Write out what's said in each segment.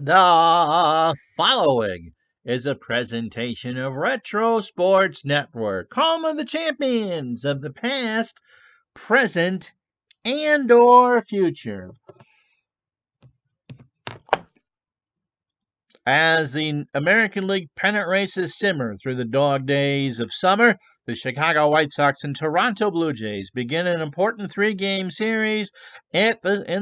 The following is a presentation of Retro Sports Network, home of the champions of the past, present, and/or future. As the American League pennant races simmer through the dog days of summer, the Chicago White Sox and Toronto Blue Jays begin an important three-game series in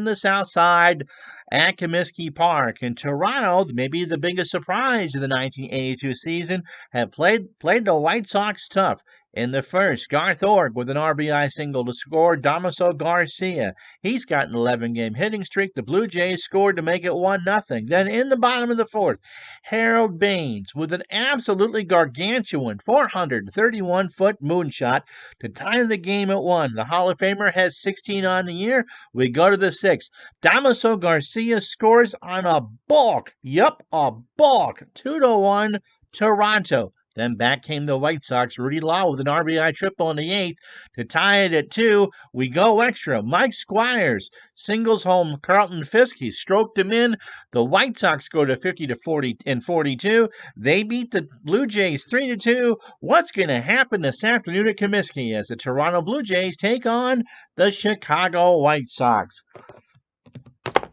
the South Side at Comiskey Park. In Toronto, maybe the biggest surprise of the 1982 season, have played the White Sox tough. In the first, Garth Org with an RBI single to score Damaso Garcia. He's got an 11-game hitting streak. The Blue Jays scored to make it 1-0. Then in the bottom of the fourth, Harold Baines with an absolutely gargantuan 431-foot moonshot to tie the game at 1. The Hall of Famer has 16 on the year. We go to the sixth. Damaso Garcia scores on a balk. Yup, a balk. 2-1 Toronto. Then back came the White Sox. Rudy Law with an RBI triple in the eighth to tie it at 2. We go extra. Mike Squires singles home Carlton Fisk. He stroked him in. The White Sox go to 50-40-42. They beat the Blue Jays 3-2. What's going to happen this afternoon at Comiskey as the Toronto Blue Jays take on the Chicago White Sox?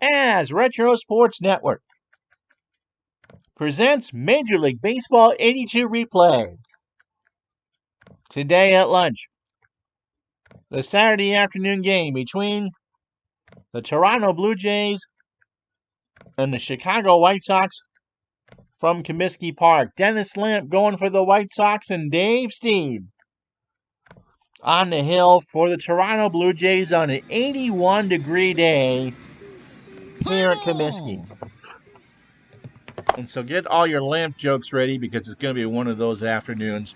As Retro Sports Network presents Major League Baseball 82 replay. Today at lunch, the Saturday afternoon game between the Toronto Blue Jays and the Chicago White Sox from Comiskey Park. Dennis Lamp going for the White Sox and Dave Stieb on the hill for the Toronto Blue Jays on an 81-degree day here at Comiskey. And so get all your Lamp jokes ready because it's going to be one of those afternoons.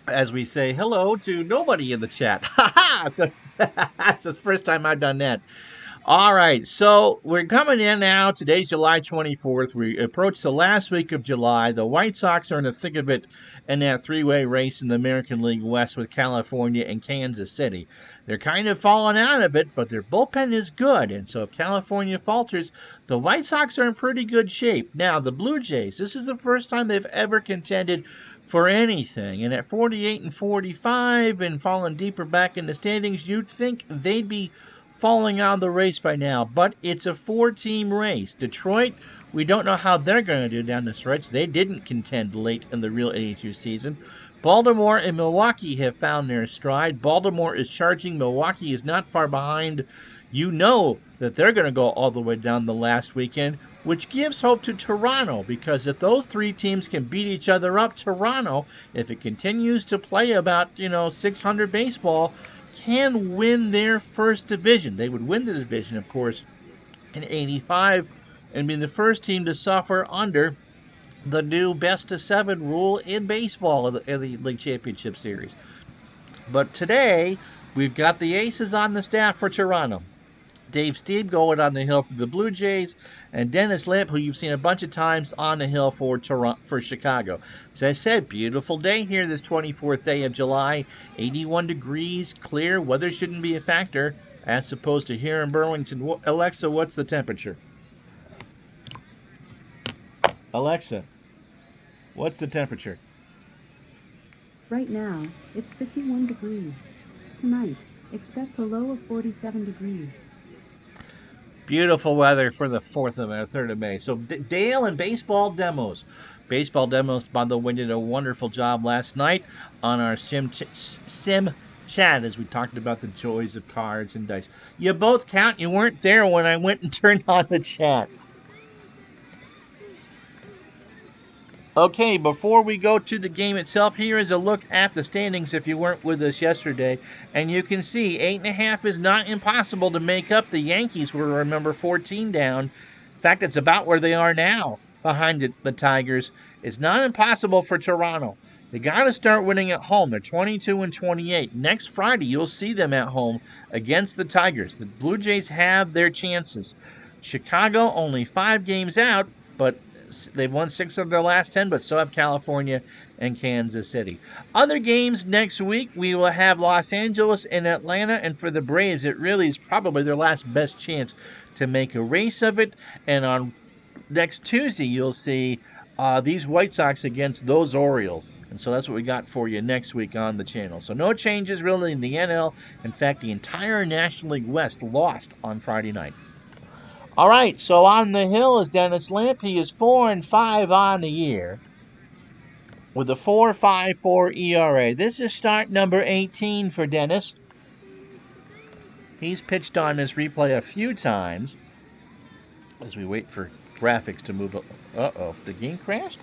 As we say hello to nobody in the chat. That's the first time I've done that. All right, so we're coming in now. Today's July 24th. We approach the last week of July. The White Sox are in the thick of it in that three-way race in the American League West with California and Kansas City. They're kind of falling out of it, but their bullpen is good. And so if California falters, the White Sox are in pretty good shape. Now, the Blue Jays, this is the first time they've ever contended for anything. And at 48-45 and falling deeper back in the standings, you'd think they'd be falling out of the race by now, but it's a four-team race. Detroit, we don't know how they're going to do down the stretch. They didn't contend late in the real 82 season. Baltimore and Milwaukee have found their stride. Baltimore is charging. Milwaukee is not far behind. You know that they're going to go all the way down the last weekend, which gives hope to Toronto, because if those three teams can beat each other up, Toronto, if it continues to play about, 600 baseball, can win their first division. They would win the division, of course, in 85 and be the first team to suffer under the new best-of-7 rule in baseball in the League Championship Series. But today, we've got the aces on the staff for Toronto. Dave Stieb going on the hill for the Blue Jays, and Dennis Lamp, who you've seen a bunch of times on the hill for Chicago. As I said, beautiful day here this 24th day of July. 81 degrees, clear. Weather shouldn't be a factor as opposed to here in Burlington. Alexa, what's the temperature? Alexa, what's the temperature? Right now, it's 51 degrees. Tonight, expect a low of 47 degrees. Beautiful weather for the 3rd of May. So Dale and Baseball Demos. Baseball Demos, by the way, did a wonderful job last night on our sim chat as we talked about the joys of cards and dice. You both count. You weren't there when I went and turned on the chat. Okay, before we go to the game itself, here is a look at the standings if you weren't with us yesterday. And you can see 8.5 is not impossible to make up. The Yankees were, remember, 14 down. In fact, it's about where they are now behind the Tigers. It's not impossible for Toronto. They got to start winning at home. They're 22-28. Next Friday, you'll see them at home against the Tigers. The Blue Jays have their chances. Chicago only 5 games out, but They've won 6 of their last 10, but so have California and Kansas City. Other games next week, we will have Los Angeles and Atlanta, and for the Braves, it really is probably their last best chance to make a race of it. And on next Tuesday, you'll see these White Sox against those Orioles. And so that's what we got for you next week on the channel. So no changes really in the NL. In fact, the entire National League West lost on Friday night. All right, so on the hill is Dennis Lamp. He is 4-5 on the year with a 4.54 ERA. This is start number 18 for Dennis. He's pitched on this replay a few times as we wait for graphics to move up. Uh-oh, the game crashed?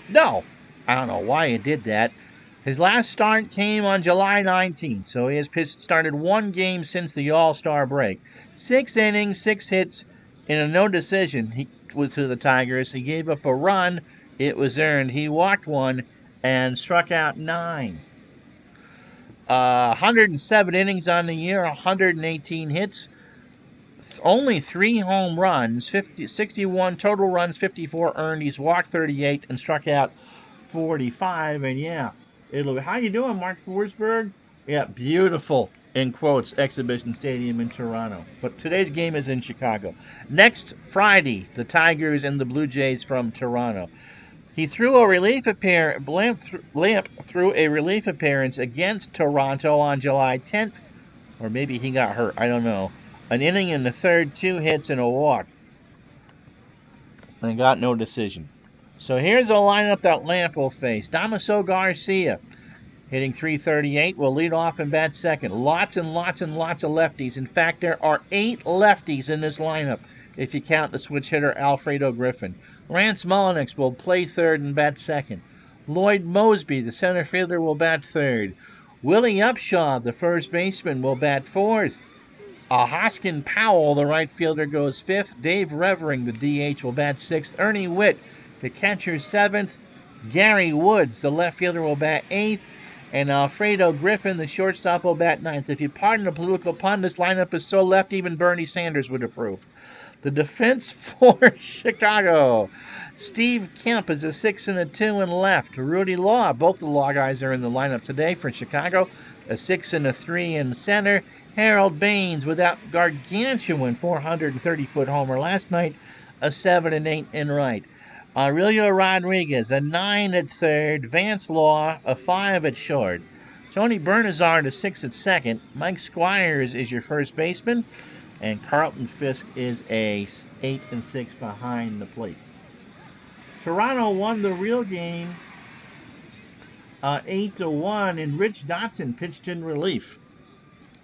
No, I don't know why it did that. His last start came on July 19th, so he has started one game since the All-Star break. 6 innings, 6 hits, in a no decision to the Tigers. He gave up a run. It was earned. He walked 1 and struck out 9. 107 innings on the year, 118 hits, only 3 home runs, 61 total runs, 54 earned. He's walked 38 and struck out 45. And yeah, how you doing, Mark Forsberg? Yeah, beautiful, in quotes, exhibition stadium in Toronto. But today's game is in Chicago. Next Friday, the Tigers and the Blue Jays from Toronto. He threw a relief appearance. Lamp threw a relief appearance against Toronto on July 10th, or maybe he got hurt. I don't know. An inning in the third, 2 hits and a walk, and got no decision. So here's a lineup that Lamp will face. Damaso Garcia, hitting .338, will lead off and bat second. Lots and lots and lots of lefties. In fact, there are 8 lefties in this lineup, if you count the switch hitter Alfredo Griffin. Rance Mulliniks will play third and bat second. Lloyd Moseby, the center fielder, will bat third. Willie Upshaw, the first baseman, will bat fourth. Hoskin Powell, the right fielder, goes fifth. Dave Revering, the DH, will bat sixth. Ernie Witt, the catcher, seventh. Gary Woods, the left fielder, will bat eighth. And Alfredo Griffin, the shortstop, will bat ninth. If you pardon the political pun, this lineup is so left even Bernie Sanders would approve. The defense for Chicago. Steve Kemp is a 6 and a 2 in left. Rudy Law, both the Law guys are in the lineup today for Chicago. A 6 and a 3 in center. Harold Baines with that gargantuan 430-foot homer last night. A 7 and 8 in right. Aurelio Rodriguez, a 9 at third. Vance Law, a 5 at short. Tony Bernazard, a 6 at second. Mike Squires is your first baseman. And Carlton Fisk is a 8 and 6 behind the plate. Toronto won the real game 8-1, and Rich Dotson pitched in relief.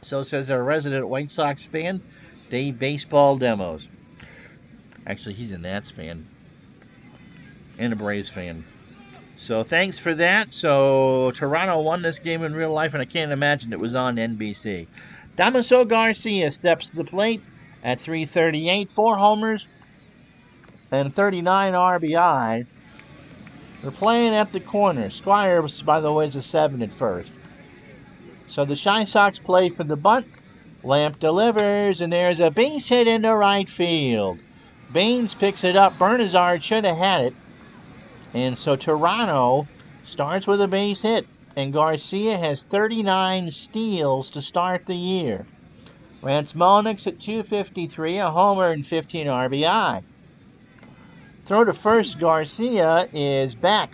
So says our resident White Sox fan, Dave Baseball Demos. Actually, he's a Nats fan and a Braves fan. So thanks for that. So Toronto won this game in real life, and I can't imagine it was on NBC. Damaso Garcia steps to the plate at .338, 4 homers and 39 RBI. They're playing at the corner. Squires, by the way, is a 7 at first. So the Chi Sox play for the bunt. Lamp delivers, and there's a base hit into right field. Baines picks it up. Bernazard should have had it. And so Toronto starts with a base hit. And Garcia has 39 steals to start the year. Rance Mulliniks at .253, a homer and 15 RBI. Throw to first, Garcia is back.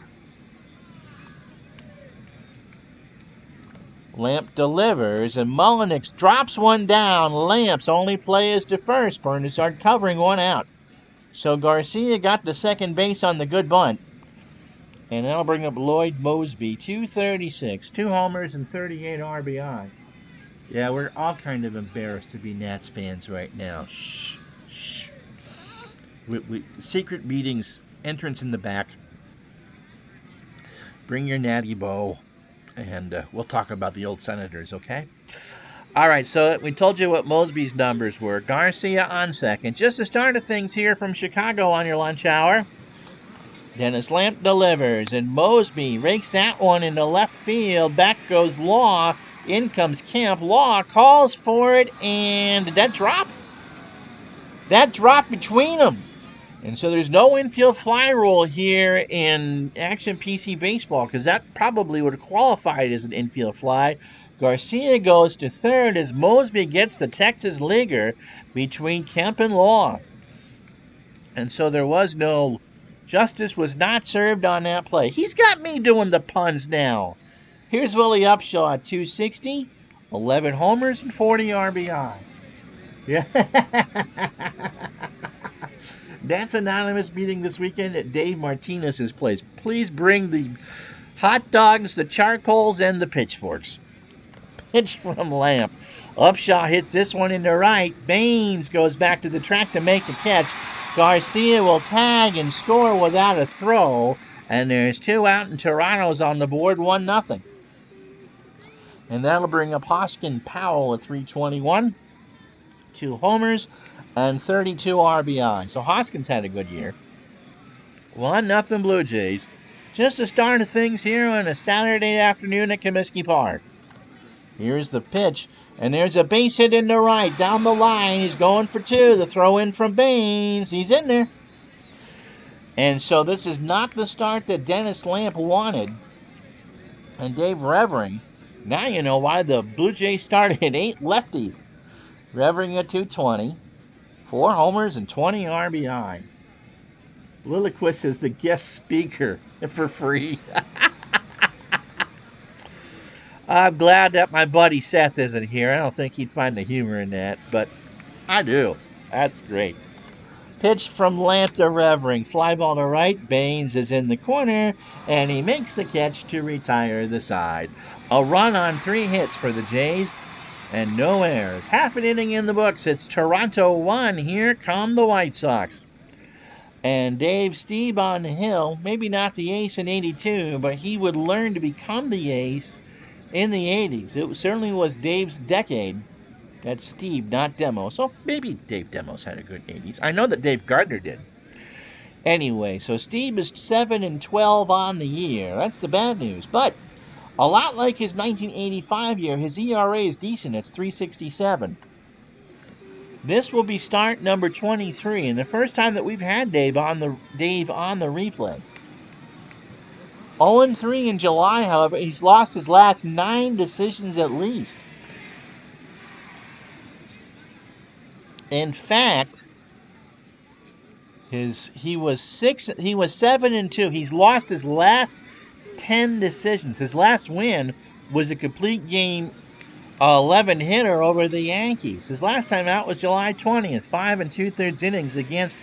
Lamp delivers, and Mulliniks drops one down. Lamp's only play is to first. Bernazard covering one out. So Garcia got to second base on the good bunt. And that'll bring up Lloyd Moseby, .236, 2 homers and 38 RBI. Yeah, we're all kind of embarrassed to be Nats fans right now. Shh, shh. Secret meetings, entrance in the back. Bring your natty bow, and we'll talk about the old Senators, okay? All right, so we told you what Moseby's numbers were. Garcia on second. Just the start of things here from Chicago on your lunch hour. Dennis Lamp delivers, and Moseby rakes that one into left field. Back goes Law. In comes Kemp. Law calls for it, and did that drop? That dropped between them. And so there's no infield fly rule here in Action PC Baseball because that probably would have qualified as an infield fly. Garcia goes to third as Mosby gets the Texas Leaguer between Kemp and Law. And so there was no justice was not served on that play. He's got me doing the puns now. Here's Willie Upshaw at 260, 11 homers and 40 RBI. Yeah. That's Anonymous meeting this weekend at Dave Martinez's place. Please bring the hot dogs, the charcoals, and the pitchforks. Pitch from Lamp. Upshaw hits this one into right. Baines goes back to the track to make the catch. Garcia will tag and score without a throw. And there's 2 out and Toronto's on the board, 1-0. And that'll bring up Hoskin Powell at 321. 2 homers and 32 RBI. So Hoskins had a good year. 1-0 Blue Jays. Just the start of things here on a Saturday afternoon at Comiskey Park. Here's the pitch, and there's a base hit in the right. Down the line, he's going for 2. The throw in from Baines. He's in there. And so this is not the start that Dennis Lamp wanted. And Dave Revering. Now you know why the Blue Jays started 8 lefties. Revering at 220. 4 homers and 20 RBI. Lilliquist is the guest speaker for free. I'm glad that my buddy Seth isn't here. I don't think he'd find the humor in that, but I do. That's great. Pitch from Lamp to Revering. Fly ball to right. Baines is in the corner, and he makes the catch to retire the side. A run on 3 hits for the Jays, and no errors. Half an inning in the books. It's Toronto 1. Here come the White Sox. And Dave Stieb on the hill, maybe not the ace in 82, but he would learn to become the ace in the 80s. It certainly was Dave's decade. That's Steve, not Demo. So maybe Dave Demos had a good 80s. I know that Dave Gardner did. Anyway, so Steve is 7-12 on the year. That's the bad news. But a lot like his 1985 year, his ERA is decent. It's 3.67. This will be start number 23, and the first time that we've had Dave on the replay. 0-3 in July, however, he's lost his last 9 decisions at least. In fact, he was 7-2. He's lost his last 10 decisions. His last win was a complete game 11 hitter over the Yankees. His last time out was July 20th, 5 2/3 innings against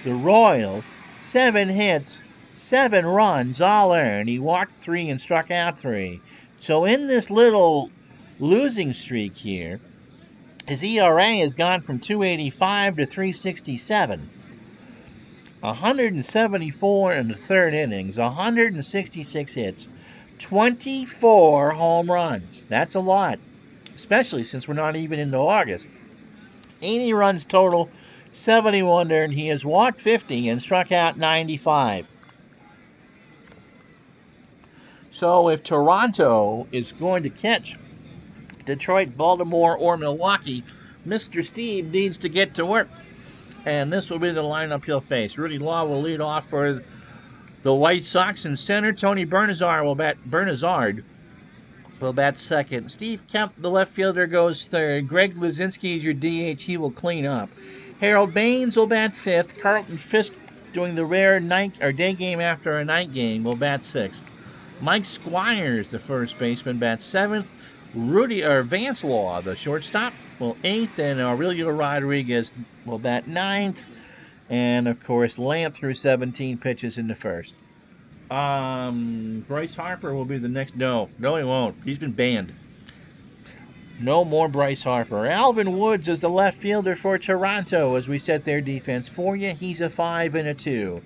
the Royals. 7 hits, 7 runs, all earned. He walked 3 and struck out 3. So in this little losing streak here, his ERA has gone from 2.85 to 3.67. 174 in the 3rd innings, 166 hits, 24 home runs. That's a lot, especially since we're not even into August. 80 runs total, 71 earned. He has walked 50 and struck out 95. So if Toronto is going to catch Detroit, Baltimore, or Milwaukee, Mr. Steve needs to get to work. And this will be the lineup he'll face. Rudy Law will lead off for the White Sox in center. Tony Bernazard will bat second. Steve Kemp, the left fielder, goes third. Greg Luzinski is your DH. He will clean up. Harold Baines will bat fifth. Carlton Fisk, doing the rare night or day game after a night game, will bat sixth. Mike Squires, the first baseman, bats seventh. Vance Law, the shortstop, will eighth, and Aurelio Rodriguez will bat ninth. And of course, Lamp threw 17 pitches in the first. Bryce Harper will be the next. No, he won't. He's been banned. No more Bryce Harper. Alvin Woods is the left fielder for Toronto as we set their defense for you. He's a 5 and a 2.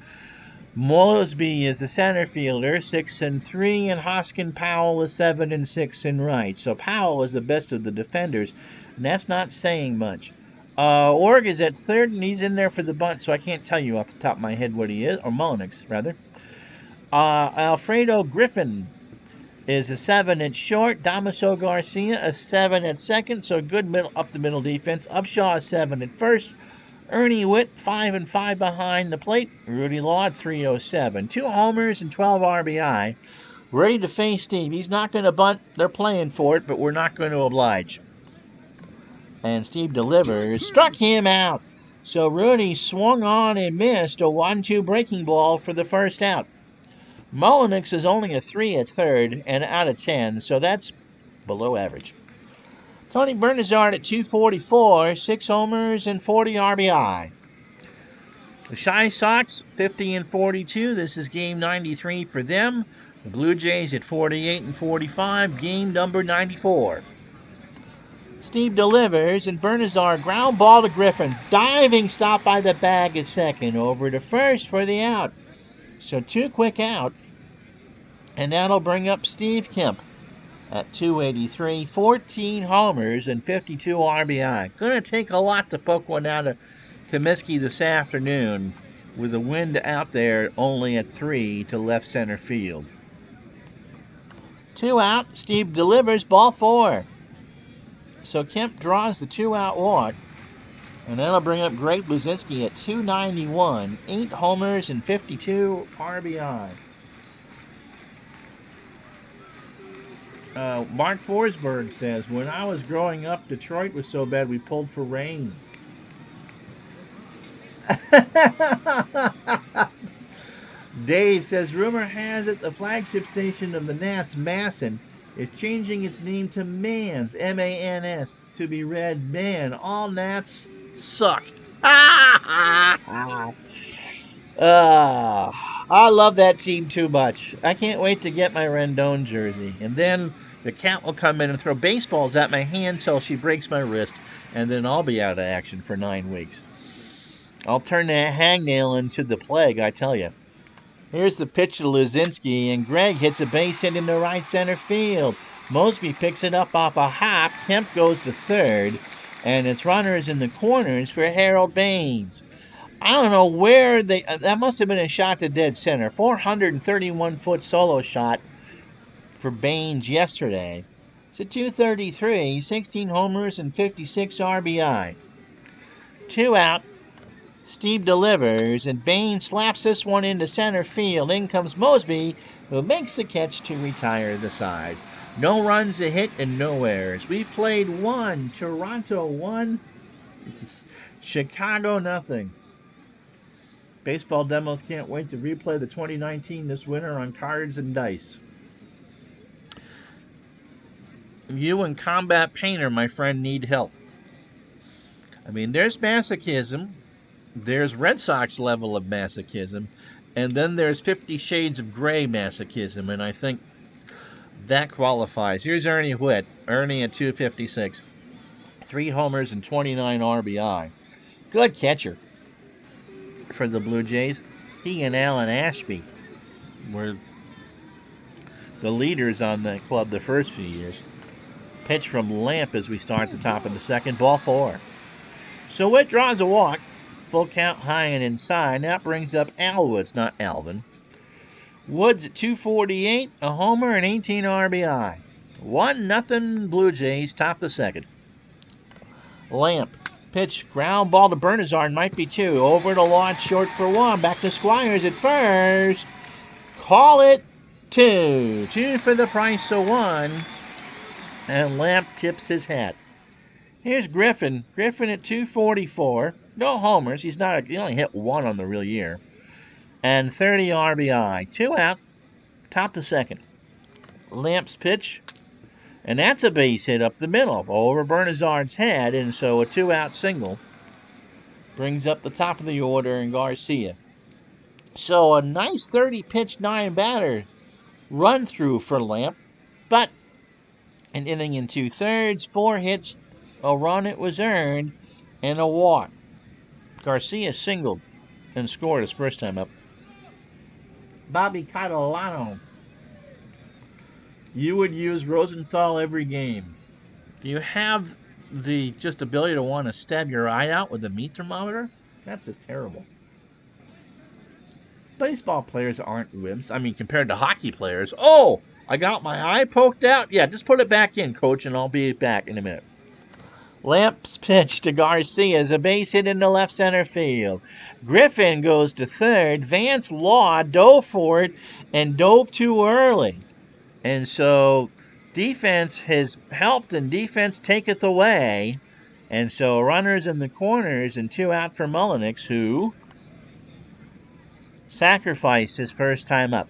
Mosby is the center fielder, 6 and 3, and Hoskin Powell is 7 and 6 in right. So Powell is the best of the defenders, and that's not saying much. Org is at third, and he's in there for the bunt, so I can't tell you off the top of my head what he is, or Mullenix, rather. Alfredo Griffin is a 7 at short. Damaso Garcia a 7 at second, so good up the middle defense. Upshaw is 7 at first. Ernie Witt, 5 and 5 behind the plate. Rudy Law at 307. 2 homers and 12 RBI. Ready to face Steve. He's not going to bunt. They're playing for it, but we're not going to oblige. And Steve delivers. Struck him out. So Rudy swung on and missed a 1-2 breaking ball for the first out. Mullenix is only a 3 at third and out of 10, so that's below average. Tony Bernazard at 244, 6 homers and 40 RBI. The Chi Sox, 50 and 42. This is game 93 for them. The Blue Jays at 48 and 45, game number 94. Steve delivers, and Bernazard ground ball to Griffin. Diving stop by the bag at second. Over to first for the out. So 2 quick out. And that'll bring up Steve Kemp at 283, 14 homers and 52 RBI. Going to take a lot to poke one out of Comiskey this afternoon with the wind out there only at 3 to left center field. 2 out, Steve delivers, ball 4. So Kemp draws the 2-out walk, and that'll bring up Greg Luzinski at 291, 8 homers and 52 RBI. Mark Forsberg says, when I was growing up, Detroit was so bad we pulled for rain. Dave says, rumor has it the flagship station of the Nats, Masson, is changing its name to Mans, M-A-N-S, to be read Man. All Nats suck. I love that team too much. I can't wait to get my Rendon jersey. And then the cat will come in and throw baseballs at my hand till she breaks my wrist, and then I'll be out of action for 9 weeks. I'll turn that hangnail into the plague, I tell you. Here's the pitch to Luzinski, and Greg hits a base hit into right center field. Mosby picks it up off a hop. Kemp goes to third, and it's runners in the corners for Harold Baines. I don't know where they... that must have been a shot to dead center. 431-foot solo shot for Baines yesterday. It's a 233, 16 homers and 56 RBI. 2 out. Steve delivers, and Baines slaps this one into center field. In comes Mosby, who makes the catch to retire the side. No runs, a hit, and no errors. We played 1, Toronto 1, Chicago nothing. Baseball Demos can't wait to replay the 2019 this winter on cards and dice. You and Combat Painter, my friend, need help. I mean, there's masochism. There's Red Sox level of masochism, and then there's 50 Shades of Gray masochism, and I think that qualifies. Here's Ernie Witt. Ernie at 256. 3 homers and 29 RBI. Good catcher for the Blue Jays. He and Alan Ashby were the leaders on the club the first few years. Pitch from Lamp as we start the top of the second. Ball 4. So Witt draws a walk. Full count high and inside. That brings up Al Woods, not Alvin. Woods at 248, a homer and 18 RBI. 1-0 Blue Jays, top the second. Lamp, pitch, ground ball to Bernazard, might be 2. Over to Lodge, short for 1. Back to Squires at first. Call it 2. 2 for the price of 1. And Lamp tips his hat. Here's Griffin. Griffin at 244. No homers. He only hit 1 on the real year. And 30 RBI. 2 out. Top the second. Lamp's pitch. And that's a base hit up the middle. Over Bernazard's head. And so a 2-out single brings up the top of the order in Garcia. So a nice 30-pitch 9-batter run through for Lamp. But an inning and 2/3. 4 hits. A run it was earned. And a walk. Garcia singled and scored his first time up. Bobby Catalano. You would use Rosenthal every game. Do you have the just ability to want to stab your eye out with a meat thermometer? That's just terrible. Baseball players aren't wimps. I mean, compared to hockey players. Oh, I got my eye poked out. Yeah, just put it back in, coach, and I'll be back in a minute. Lamp's pitch to Garcia is a base hit into left center field. Griffin goes to third. Vance Law dove for it and dove too early. And so defense has helped and defense taketh away. And so runners in the corners and 2 out for Mullenix, who sacrificed his first time up.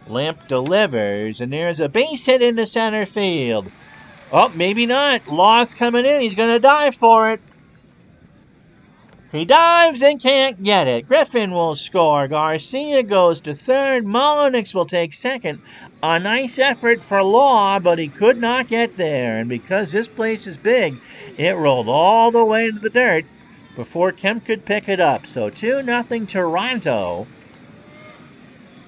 Lamp delivers, and there's a base hit into center field. Oh, maybe not. Law's coming in. He's going to dive for it. He dives and can't get it. Griffin will score. Garcia goes to third. Mullenix will take second. A nice effort for Law, but he could not get there. And because this place is big, it rolled all the way to the dirt before Kemp could pick it up. So 2-0 Toronto.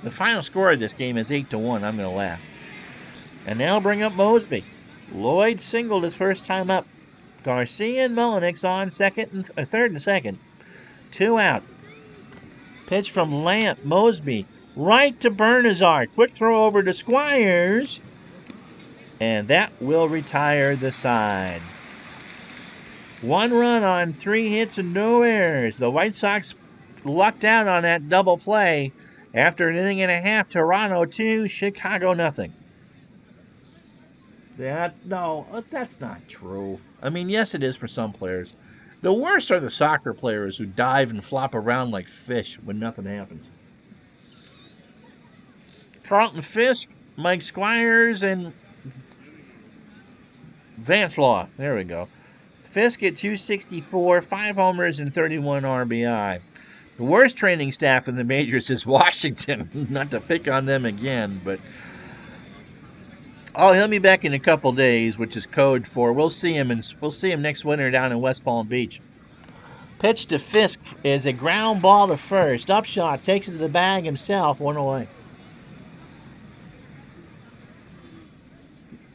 The final score of this game is 8-1. I'm going to laugh. And now bring up Mosby. Lloyd singled his first time up. Garcia and Mullenix on third and second. 2 out. Pitch from Lamp. Mosby right to Bernazar. Quick throw over to Squires. And that will retire the side. 1 run on 3 hits and no errors. The White Sox lucked out on that double play. After an inning and a half, Toronto 2, Chicago nothing. No, that's not true. I mean, yes, it is for some players. The worst are the soccer players who dive and flop around like fish when nothing happens. Carlton Fisk, Mike Squires, and Vance Law. There we go. Fisk at 264, 5 homers, and 31 RBI. The worst training staff in the majors is Washington. Not to pick on them again, but he'll be back in a couple days, which is code for we'll see him next winter down in West Palm Beach. Pitch to Fisk is a ground ball to first. Upshot takes it to the bag himself, 1 away.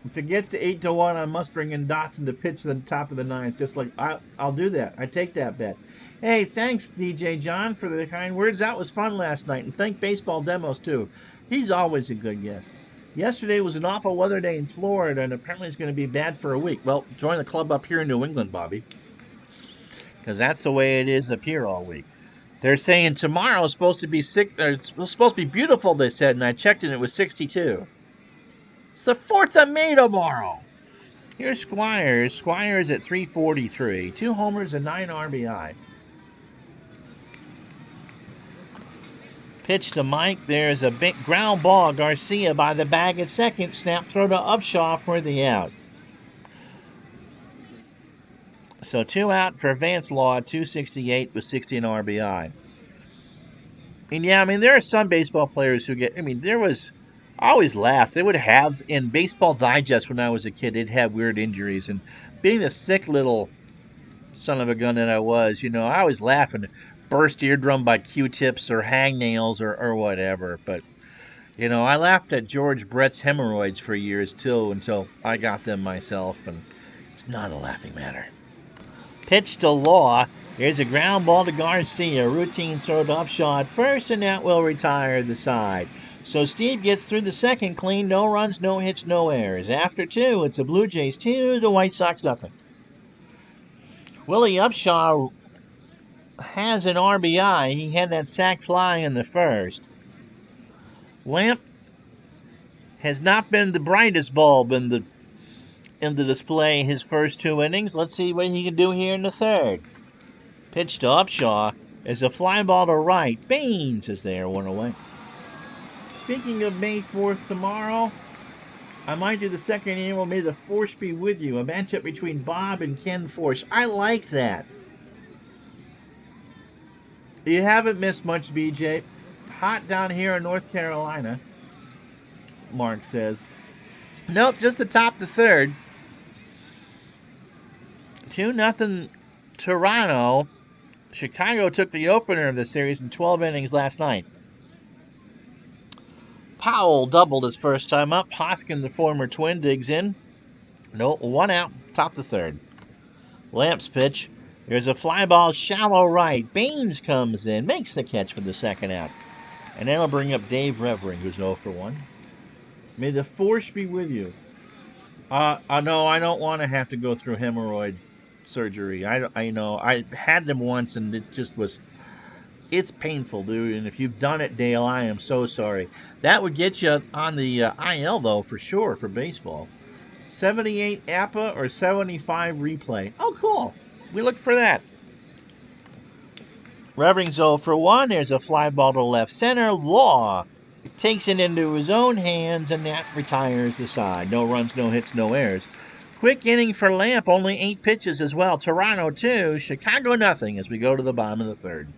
If it gets to 8-1, I must bring in Dotson to pitch to the top of the ninth. Just like I'll do that. I take that bet. Hey, thanks DJ John for the kind words. That was fun last night, and thank Baseball Demos too. He's always a good guest. Yesterday was an awful weather day in Florida, and apparently it's going to be bad for a week. Well, join the club up here in New England, Bobby, because that's the way it is up here all week. They're saying tomorrow is supposed to be it's supposed to be beautiful, they said, and I checked and it was 62. It's the 4th of May tomorrow. Here's Squires. Squires at 343. 2 homers and 9 RBI. Pitch to Mike. There's a big ground ball. Garcia by the bag at second. Snap throw to Upshaw for the out. So 2 out for Vance Law, 268 with 16 RBI. And yeah, I mean, there are some baseball players who get, I always laughed. They would have, in Baseball Digest when I was a kid, they'd have weird injuries. And being the sick little son of a gun that I was, I always laugh and burst eardrum by Q-tips or hangnails or whatever. But, I laughed at George Brett's hemorrhoids for years, too, until I got them myself. And it's not a laughing matter. Pitch to Law. Here's a ground ball to Garcia. Routine throw to Upshaw at first, and that will retire the side. So Steve gets through the second clean. No runs, no hits, no errors. After 2, it's the Blue Jays 2, the White Sox nothing. Willie Upshaw has an RBI. He had that sac fly in the first. Lamp has not been the brightest bulb in the display his first 2 innings. Let's see what he can do here in the third. Pitch to Upshaw is a fly ball to right. Baines is there, 1 away. Speaking of May 4th tomorrow, I might do the second annual May the Force Be With You, a matchup between Bob and Ken Force. I like that. You haven't missed much, BJ. Hot down here in North Carolina, Mark says. Nope, just the top the third. 2-0 Toronto. Chicago took the opener of the series in 12 innings last night. Powell doubled his first time up. Hoskin, the former Twin, digs in. No, 1 out, top the third. Lamp's pitch. There's a fly ball shallow right. Baines comes in, makes the catch for the second out. And that'll bring up Dave Revering, who's 0 for 1. May the Force be with you. No, I don't want to have to go through hemorrhoid surgery. I know I had them once, and it just was. It's painful, dude. And if you've done it, Dale, I am so sorry. That would get you on the IL though, for sure, for baseball. 78 APA or 75 replay. Oh, cool. We look for that. Reverend 0 for 1. There's a fly ball to left center. Law takes it into his own hands, and that retires the side. No runs, no hits, no errors. Quick inning for Lamp, only 8 pitches as well. Toronto 2, Chicago nothing as we go to the bottom of the third.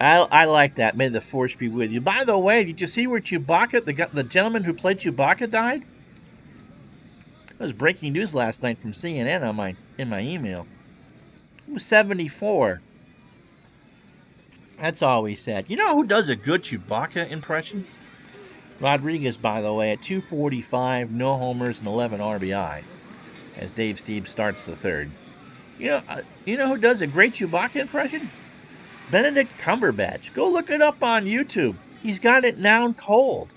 I like that. May the force be with you. By the way, did you see where Chewbacca, the gentleman who played Chewbacca, died? It was breaking news last night from CNN in my email. He was 74. That's all we said. You know who does a good Chewbacca impression? Rodriguez, by the way, at 245, no homers and 11 RBI, as Dave Stieb starts the third. You know who does a great Chewbacca impression? Benedict Cumberbatch. Go look it up on YouTube. He's got it down cold.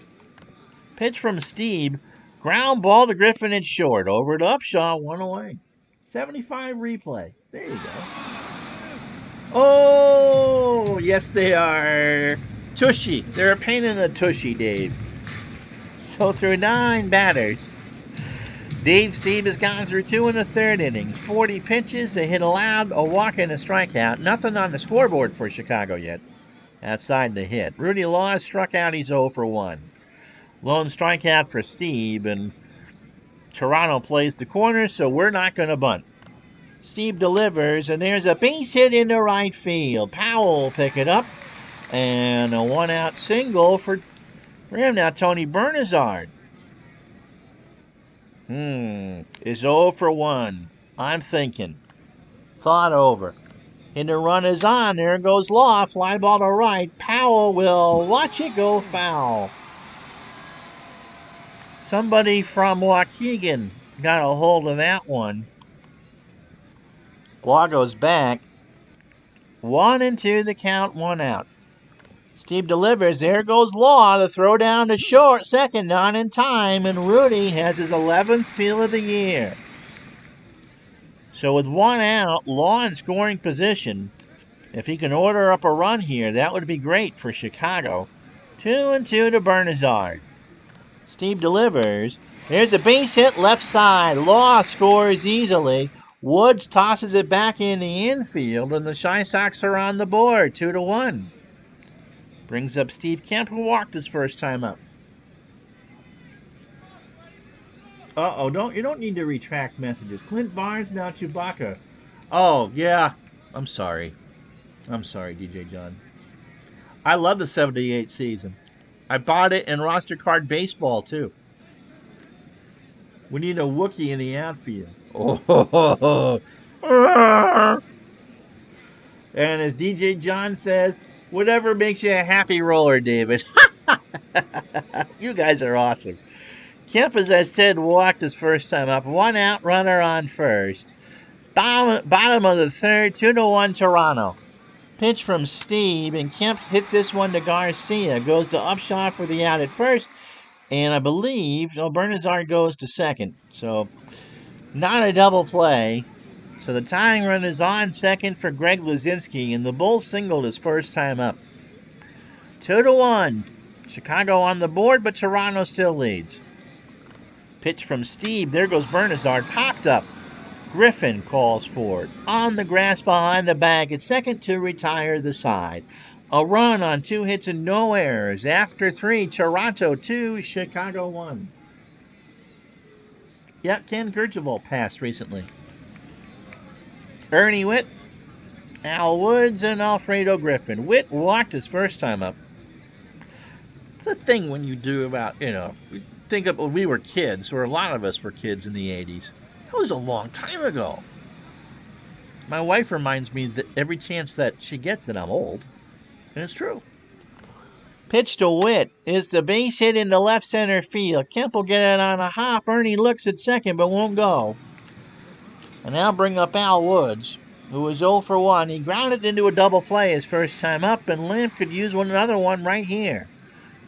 Pitch from Stieb. Ground ball to Griffin at short. Over to Upshaw, 1 away. 75 replay. There you go. Oh, yes they are. Tushy. They're a pain in the tushy, Dave. So through 9 batters, Dave Stieb has gone through 2 1/3 innings, 40 pitches, a hit allowed, a walk and a strikeout. Nothing on the scoreboard for Chicago yet, outside the hit. Rudy Law struck out, he's 0 for 1. Lone strikeout for Stieb, and Toronto plays the corner, so we're not going to bunt. Stieb delivers, and there's a base hit into right field. Powell will pick it up, and a 1-out single for him. Now Tony Bernazard is 0 for 1. I'm thinking. Thought over. And the run is on. There goes Law. Fly ball to right. Powell will watch it go foul. Somebody from Waukegan got a hold of that one. Law goes back. 1-2 the count, 1 out. Stieb delivers. There goes Law to throw down to short. Second, not in time. And Rudy has his 11th steal of the year. So with 1 out, Law in scoring position. If he can order up a run here, that would be great for Chicago. 2-2 to Bernazard. Stieb delivers. There's a base hit left side. Law scores easily. Woods tosses it back in the infield, and the Chi Sox are on the board, 2-1. Brings up Steve Kemp, who walked his first time up. You don't need to retract messages. Clint Barnes, now Chewbacca. Oh, yeah. I'm sorry, DJ John. I love the 78 season. I bought it in roster card baseball, too. We need a Wookiee in the outfield. Oh. And as DJ John says, whatever makes you a happy roller, David. You guys are awesome. Kemp, as I said, walked his first time up. 1 out, runner on first. Bottom of the third, 2-1 Toronto. Pitch from Stieb, and Kemp hits this one to Garcia. Goes to Upshaw for the out at first. And I believe Bernazard goes to second. So not a double play. So the tying run is on second for Greg Luzinski, and the Bulls singled his first time up. 2-1. Chicago on the board, but Toronto still leads. Pitch from Stieb. There goes Bernazard. Popped up. Griffin calls for it. On the grass behind the bag at second to retire the side. A run on 2 hits and no errors. After 3, Toronto 2, Chicago 1. Yep, Ken Kercheval passed recently. Ernie Witt, Al Woods, and Alfredo Griffin. Witt walked his first time up. It's a thing when you do about, think of when we were kids, or a lot of us were kids in the 80s. That was a long time ago. My wife reminds me that every chance that she gets that I'm old. And it's true. Pitch to Witt is the base hit into left center field. Kemp will get it on a hop. Ernie looks at second but won't go. And now bring up Al Woods, who was 0 for 1. He grounded into a double play his first time up, and Lamp could use another one right here.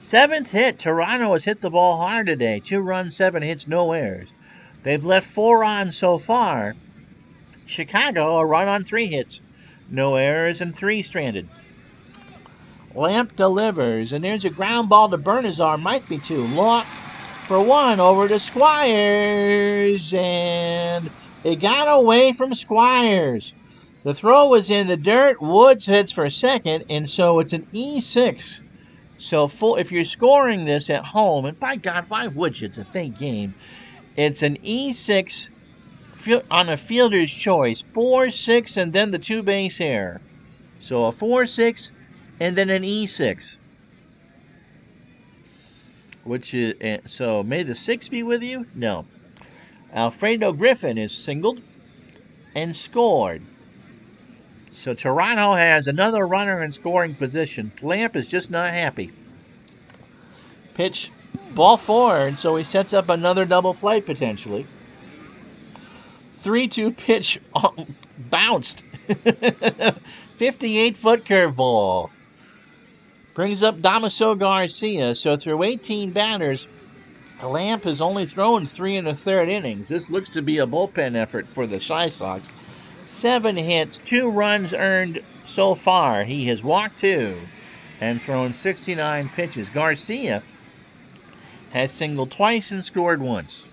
Seventh hit. Toronto has hit the ball hard today. 2 runs, 7 hits, no errors. They've left 4 on so far. Chicago, a run on 3 hits. No errors and 3 stranded. Lamp delivers, and there's a ground ball to Bernazar. Might be 2. Long for 1 over to Squires, and it got away from Squires. The throw was in the dirt. Woods hits for second, and so it's an E6. So if you're scoring this at home, and by God, why would you? It's a fake game. It's an E6 on a fielder's choice. 4-6, and then the 2-base error. So a 4-6, and then an E6. Which is, so may the 6 be with you? No. Alfredo Griffin is singled and scored. So Toronto has another runner in scoring position. Lamp is just not happy. Pitch, ball forward, so he sets up another double play potentially. 3-2 pitch bounced. 58-foot curveball. Brings up Damaso Garcia. So through 18 batters, Lamp has only thrown 3 1/3 innings. This looks to be a bullpen effort for the White Sox. 7 hits, 2 runs earned so far. He has walked 2 and thrown 69 pitches. Garcia has singled twice and scored once.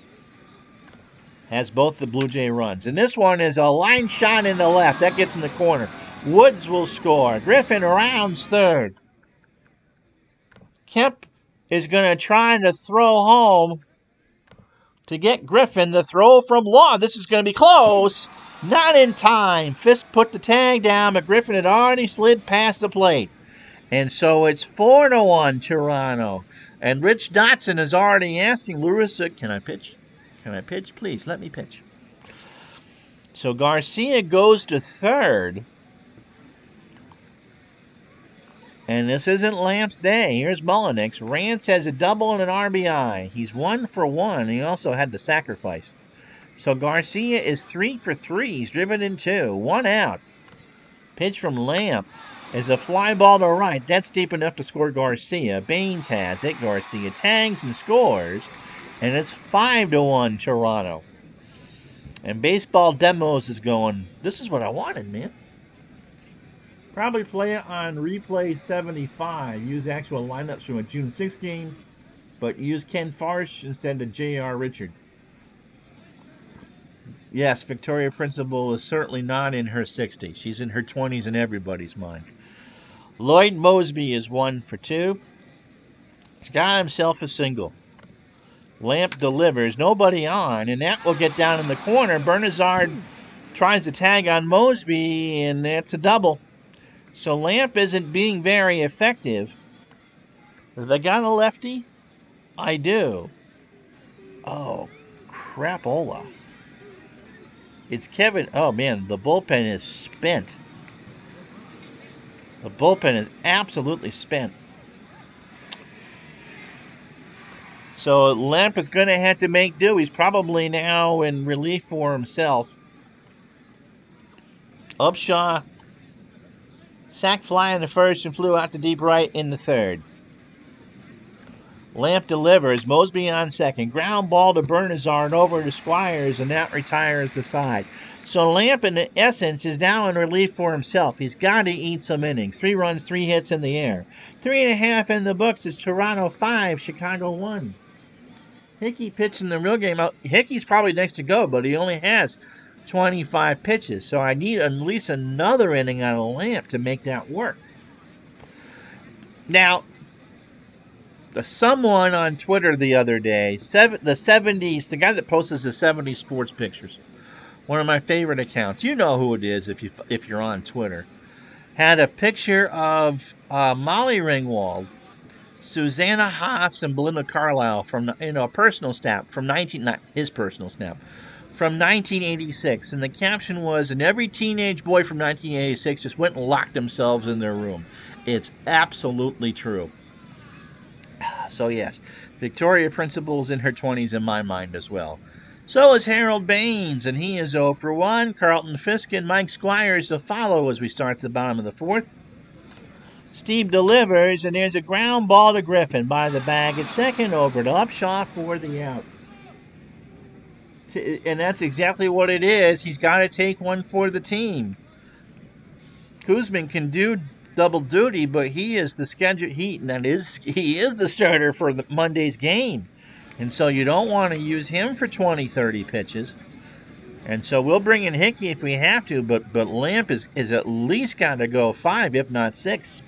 Has both the Blue Jay runs. And this one is a line shot in the left. That gets in the corner. Woods will score. Griffin rounds third. Kemp is going to try to throw home to get Griffin. The throw from Law. This is going to be close. Not in time. Fisk put the tag down, but Griffin had already slid past the plate. And so it's 4-1 Toronto. And Rich Dotson is already asking Lewis, can I pitch? Can I pitch? Please, let me pitch. So Garcia goes to third. And this isn't Lamp's day. Here's Mullenix. Rance has a double and an RBI. He's 1 for 1. He also had to sacrifice. So Garcia is 3 for 3. He's driven in 2. 1 out. Pitch from Lamp is a fly ball to right. That's deep enough to score Garcia. Baines has it. Garcia tags and scores. And it's 5-1 Toronto. And Baseball Demos is going, this is what I wanted, man. Probably play it on replay 75. Use actual lineups from a June 6th game, but use Ken Farsh instead of J.R. Richard. Yes, Victoria Principal is certainly not in her 60s. She's in her 20s in everybody's mind. Lloyd Mosby is 1 for 2. He's got himself a single. Lamp delivers, nobody on, and that will get down in the corner. Bernazard tries to tag on Mosby, and that's a double. So Lamp isn't being very effective. Have I got a lefty? I do. Oh, crapola. It's Kevin. Oh, man, the bullpen is spent. The bullpen is absolutely spent. So Lamp is going to have to make do. He's probably now in relief for himself. Upshaw sack fly in the first and flew out to deep right in the third. Lamp delivers. Mosby on second. Ground ball to Bernazard over to Squires, and that retires the side. So Lamp, in essence, is now in relief for himself. He's got to eat some innings. 3 runs, 3 hits in the air. 3.5 in the books is Toronto 5, Chicago 1. Hickey pitched in the real game. Hickey's probably next to go, but he only has 25 pitches. So I need at least another inning out of Lamp to make that work. Now, someone on Twitter the other day, the 70s, the guy that posts the 70s sports pictures, one of my favorite accounts, you know who it is if you're on Twitter, had a picture of Molly Ringwald, Susanna Hoffs, and Belinda Carlisle from a personal snap from his personal snap from 1986, and the caption was, "And every teenage boy from 1986 just went and locked themselves in their room." It's absolutely true. So yes, Victoria Principal's in her 20s in my mind as well. So is Harold Baines, and he is 0 for 1. Carlton Fisk and Mike Squires to follow as we start the bottom of the fourth. Steve delivers, and there's a ground ball to Griffin by the bag at second, over to Upshaw for the out. And that's exactly what it is. He's got to take one for the team. Kuzman can do double duty, but he is the schedule. He is the starter for the Monday's game, and so you don't want to use him for 20, 30 pitches. And so we'll bring in Hickey if we have to, but Lamp is at least got to go 5, if not 6.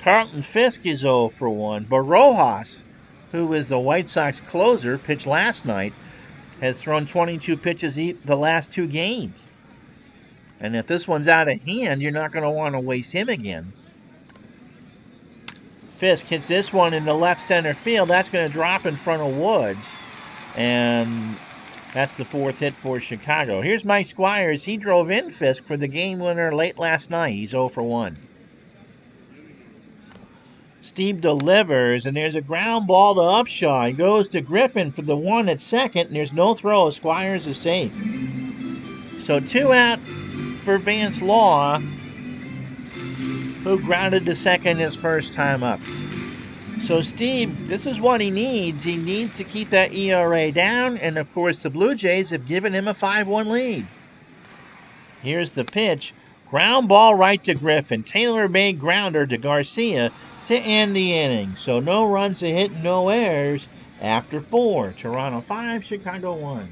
Carlton Fisk is 0 for 1. But Rojas, who is the White Sox closer, pitched last night, has thrown 22 pitches the last 2 games. And if this one's out of hand, you're not going to want to waste him again. Fisk hits this one in the left center field. That's going to drop in front of Woods. And that's the 4th hit for Chicago. Here's Mike Squires. He drove in Fisk for the game winner late last night. He's 0 for 1. Steve delivers, and there's a ground ball to Upshaw. He goes to Griffin for the 1 at second, and there's no throw. Squires is safe. So 2 out for Vance Law, who grounded to second his first time up. So Steve, this is what he needs. He needs to keep that ERA down, and of course the Blue Jays have given him a 5-1 lead. Here's the pitch. Ground ball right to Griffin. Tailor-made grounder to Garcia to end the inning. So no runs, a hit, no errors after 4. Toronto 5, Chicago 1.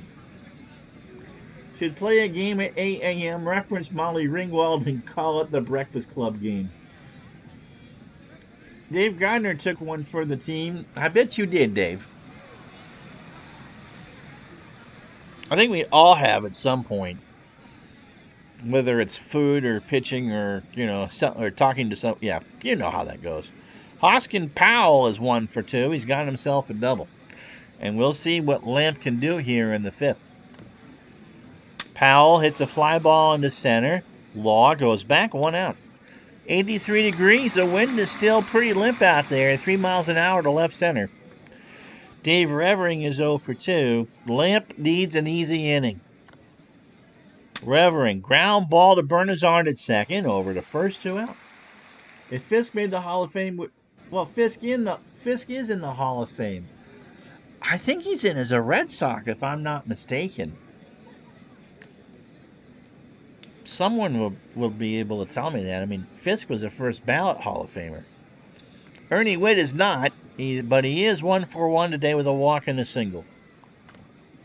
Should play a game at 8 a.m., reference Molly Ringwald, and call it the Breakfast Club game. Dave Gardner took one for the team. I bet you did, Dave. I think we all have at some point. Whether it's food or pitching or, or talking to some. Yeah, you know how that goes. Hoskin Powell is 1 for 2. He's got himself a double. And we'll see what Lamp can do here in the 5th. Powell hits a fly ball into center. Law goes back, 1 out. 83 degrees. The wind is still pretty limp out there. 3 miles an hour to left center. Dave Revering is 0 for 2. Lamp needs an easy inning. Revering, ground ball to Bernazard at second, over to first, 2 out. If Fisk made the Hall of Fame, Fisk is in the Hall of Fame. I think he's in as a Red Sox, if I'm not mistaken. Someone will be able to tell me that. I mean, Fisk was a first ballot Hall of Famer. Ernie Witt is not, but he is 1 for 1 today with a walk and a single.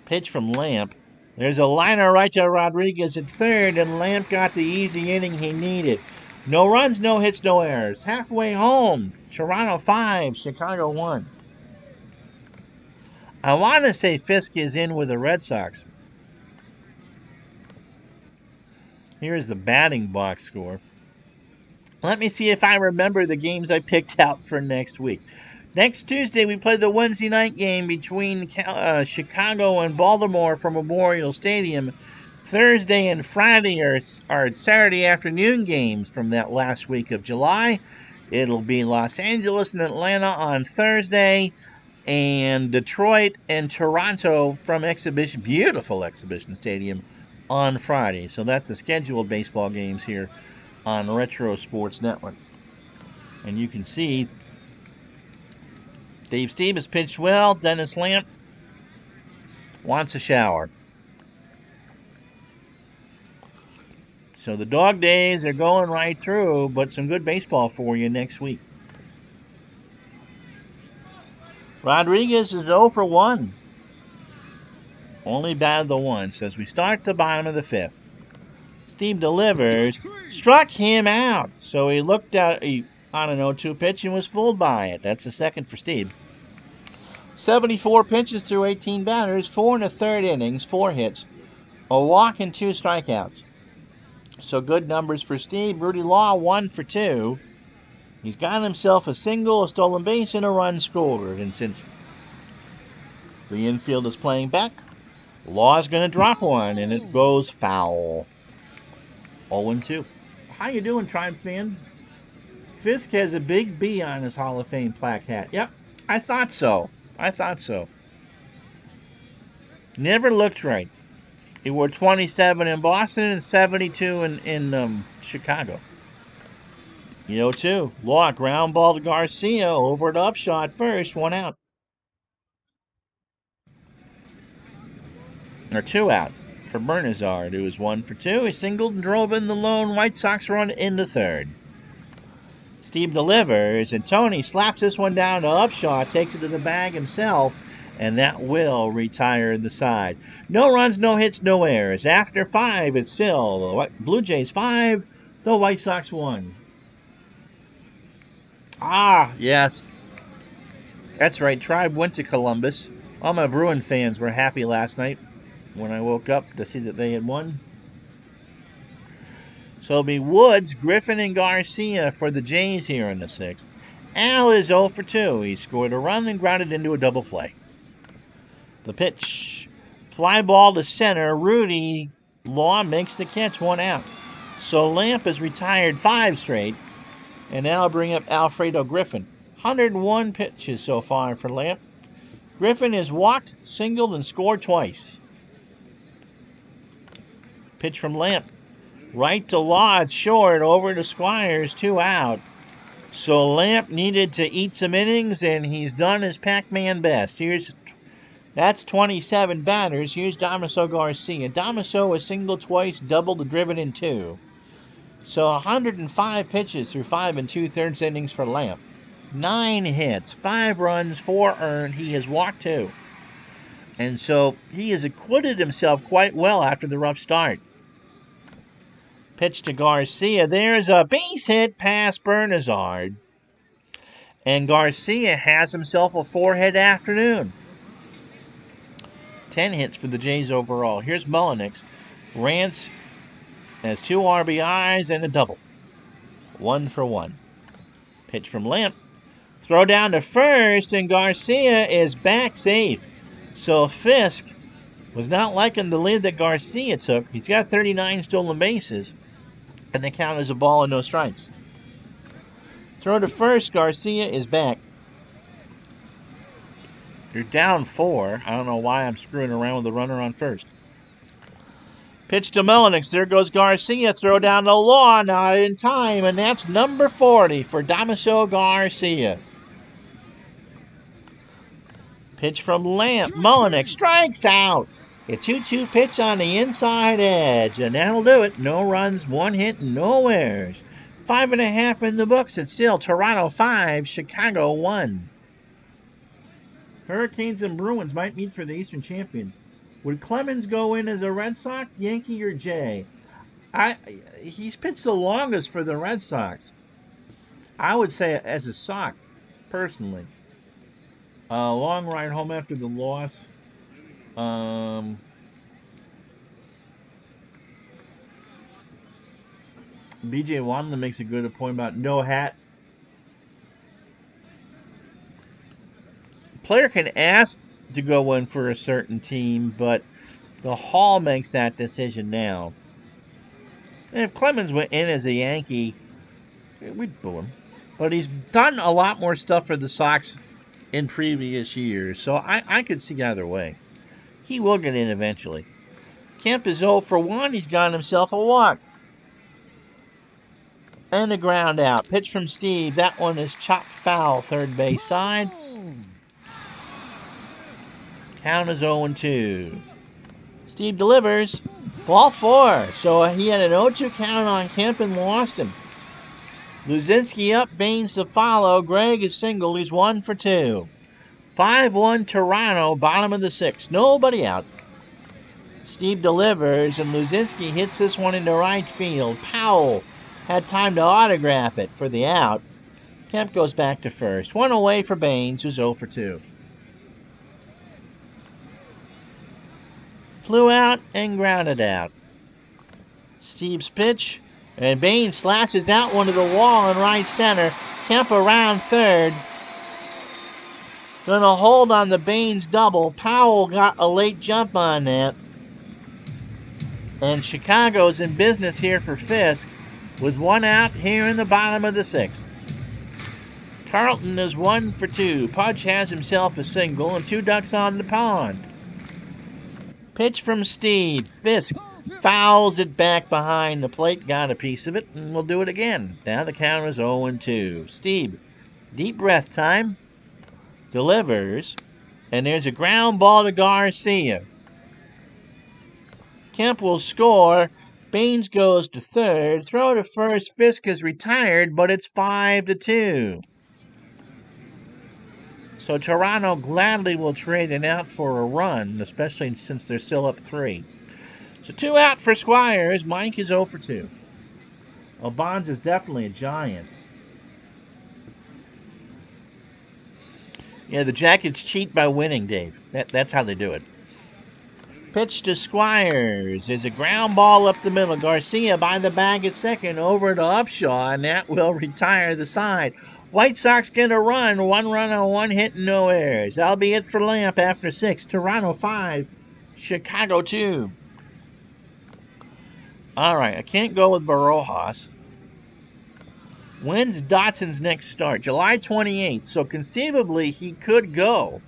Pitch from Lamp. There's a liner right to Rodriguez at third, and Lamp got the easy inning he needed. No runs, no hits, no errors. Halfway home, Toronto 5, Chicago 1. I want to say Fisk is in with the Red Sox. Here's the batting box score. Let me see if I remember the games I picked out for next week. Next Tuesday, we play the Wednesday night game between Chicago and Baltimore from Memorial Stadium. Thursday and Friday are Saturday afternoon games from that last week of July. It'll be Los Angeles and Atlanta on Thursday, and Detroit and Toronto from beautiful Exhibition Stadium on Friday. So that's the scheduled baseball games here on Retro Sports Network. And you can see Dave Steve has pitched well. Dennis Lamp wants a shower. So the dog days are going right through, but some good baseball for you next week. Rodriguez is 0 for 1. Only batted the once as we start the bottom of the 5th. Steve delivers, struck him out. So he looked at on an 0-2 pitch and was fooled by it. That's the second for Steve. 74 pitches through 18 batters, 4 1/3 innings, 4 hits, a walk and 2 strikeouts. So good numbers for Steve. Rudy Law 1 for 2. He's got himself a single, a stolen base, and a run scored. And since the infield is playing back, Law's going to drop one, and it goes foul. 0-2. How you doing, Tribe fan? Fisk has a big B on his Hall of Fame plaque hat. Yep, I thought so. Never looked right. He wore 27 in Boston and 72 in Chicago. 0-2. Law, ground ball to Garcia. Over to Upshot first. 1 out. Or 2 out for Bernazard, who was 1 for 2. He singled and drove in the lone White Sox run into third. Steve delivers, and Tony slaps this one down to Upshaw, takes it to the bag himself, and that will retire the side. No runs, no hits, no errors. After 5, it's still the Blue Jays 5, the White Sox 1. Ah, yes. That's right, Tribe went to Columbus. All my Bruin fans were happy last night when I woke up to see that they had won. So it'll be Woods, Griffin, and Garcia for the Jays here in the 6th. Al is 0 for 2. He scored a run and grounded into a double play. The pitch. Fly ball to center. Rudy Law makes the catch, 1 out. So Lamp has retired 5 straight. And that'll bring up Alfredo Griffin. 101 pitches so far for Lamp. Griffin has walked, singled, and scored twice. Pitch from Lamp. Right to Law, short, over to Squires, 2 out. So Lamp needed to eat some innings, and he's done his Pac-Man best. That's 27 batters. Here's Damaso Garcia. Damaso has singled twice, doubled, and driven in 2. So 105 pitches through 5 2/3 innings for Lamp. 9 hits, 5 runs, 4 earned. He has walked 2. And so he has acquitted himself quite well after the rough start. Pitch to Garcia. There's a base hit past Bernazard. And Garcia has himself a 4-hit afternoon. 10 hits for the Jays overall. Here's Mullenix. Rance has 2 RBIs and a double. 1 for 1. Pitch from Lamp. Throw down to first, and Garcia is back safe. So Fisk was not liking the lead that Garcia took. He's got 39 stolen bases. And the count is a ball and no strikes. Throw to first. Garcia is back. You're down 4. I don't know why I'm screwing around with the runner on first. Pitch to Mullenix. There goes Garcia. Throw down to Law. Not in time. And that's number 40 for Damaso Garcia. Pitch from Lamp. Mullenix strikes out. A 2-2 pitch on the inside edge, and that'll do it. No runs, 1 hit, and no errors. 5.5 in the books. It's still Toronto 5, Chicago 1. Hurricanes and Bruins might meet for the Eastern Champion. Would Clemens go in as a Red Sox, Yankee, or Jay? He's pitched the longest for the Red Sox. I would say as a Sox, personally. Long ride home after the loss. BJ Wadley makes a good point about no hat. Player can ask to go in for a certain team, but the Hall makes that decision now. And if Clemens went in as a Yankee, we'd boo him. But he's done a lot more stuff for the Sox in previous years, so I could see either way. He will get in eventually. Kemp is 0 for 1. He's got himself a walk. And a ground out. Pitch from Steve. That one is chopped foul, third base side. Count is 0-2. Steve delivers. Ball 4. So he had an 0-2 count on Kemp and lost him. Luzinski up, Baines to follow. Gregg is single. He's 1 for 2. 5-1 Toronto, bottom of the 6th. Nobody out. Steve delivers, and Luzinski hits this one into right field. Powell had time to autograph it for the out. Kemp goes back to first. 1 away for Baines, who's 0 for 2. Flew out and grounded out. Steve's pitch, and Baines slashes out one to the wall in right center. Kemp around third. Gonna hold on the Baines double. Powell got a late jump on that. And Chicago's in business here for Fisk with 1 out here in the bottom of the 6th. Carlton is 1 for 2. Pudge has himself a single and 2 ducks on the pond. Pitch from Steve. Fisk Fouls it back behind the plate, got a piece of it, and we'll do it again. Now the count is 0-2. Steve, deep breath time. Delivers, and there's a ground ball to Garcia. Kemp will score. Baines goes to third. Throw to first. Fisk is retired, but it's 5-2. So Toronto gladly will trade it out for a run, especially since they're still up 3. So 2 out for Squires. Mike is 0-2. Well, Bonds is definitely a giant. Yeah, the Jackets cheat by winning, Dave. That's how they do it. Pitch to Squires. There's a ground ball up the middle. Garcia by the bag at second, over to Upshaw, and that will retire the side. White Sox get a run. 1 run on 1 hit, no errors. That'll be it for Lamp after 6. Toronto 5, Chicago 2. All right, I can't go with Barojas. When's Dotson's next start? July 28th, so conceivably he could go.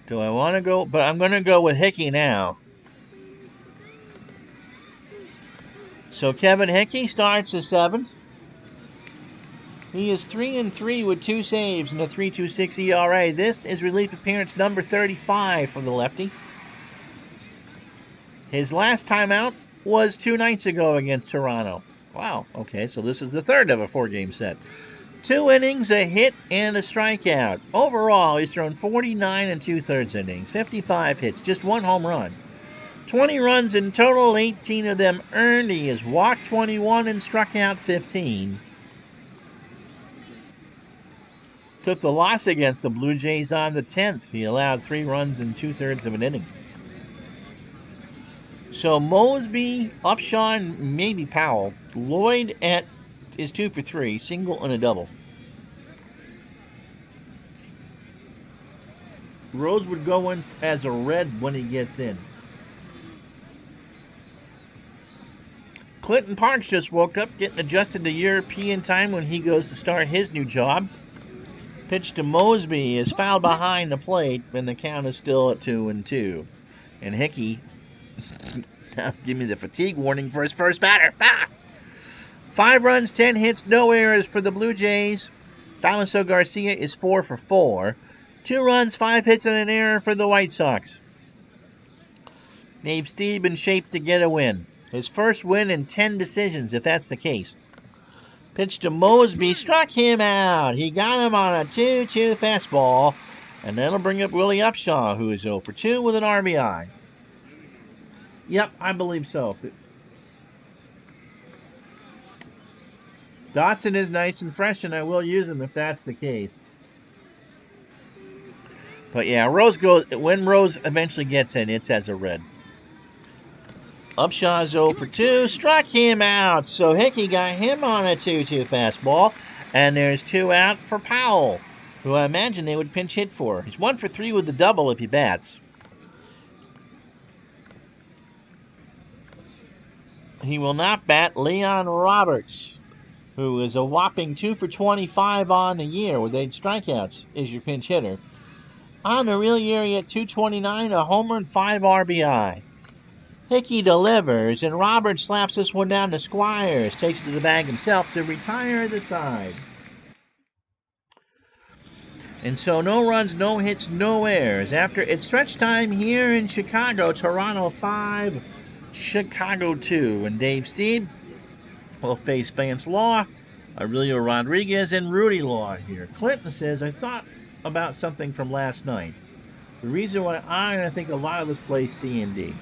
Do I want to go? But I'm going to go with Hickey now. So Kevin Hickey starts the 7th. He is 3-3 with 2 saves and a 3.26 ERA. This is relief appearance number 35 for the lefty. His last time out was 2 nights ago against Toronto. Wow, okay, so this is the 3rd of a 4-game set. 2 innings, a hit, and a strikeout. Overall, he's thrown 49 2/3 innings, 55 hits, just 1 home run. 20 runs in total, 18 of them earned. He has walked 21 and struck out 15. Took the loss against the Blue Jays on the 10th. He allowed 3 runs in 2/3 of an inning. So Mosby, Upshaw, and maybe Powell. Lloyd is 2 for 3, single and a double. Rose would go in as a red when he gets in. Clinton Parks just woke up, getting adjusted to European time when he goes to start his new job. Pitch to Mosby is fouled behind the plate, and the count is still at 2-2. And Hickey, now give me the fatigue warning for his first batter. 5 runs, 10 hits, no errors for the Blue Jays. Damaso Garcia is 4 for 4. 2 runs, 5 hits, and an error for the White Sox. Dave Steve in shape to get a win. His first win in 10 decisions, if that's the case. Pitch to Mosby, struck him out. He got him on a 2-2 fastball, and that'll bring up Willie Upshaw, who is 0 for 2 with an RBI. Yep, I believe so. Dotson is nice and fresh, and I will use him if that's the case. But yeah, when Rose eventually gets in, it's as a red. Upshaw's 0 for 2, struck him out. So Hickey got him on a 2-2 fastball, and there's 2 out for Powell, who I imagine they would pinch hit for. He's 1 for 3 with the double if he bats. He will not bat Leon Roberts, who is a whopping 2 for 25 on the year with 8 strikeouts, is your pinch hitter. On the real year, he had 229, a homer, and 5 RBI. Hickey delivers, and Roberts slaps this one down to Squires, takes it to the bag himself to retire the side. And so no runs, no hits, no errors. After it's stretch time here in Chicago, Toronto 5, Chicago 2. And Dave Steve will face Vance Law, Aurelio Rodriguez, and Rudy Law here. Clinton says, I thought about something from last night. The reason why I think a lot of us play C and D.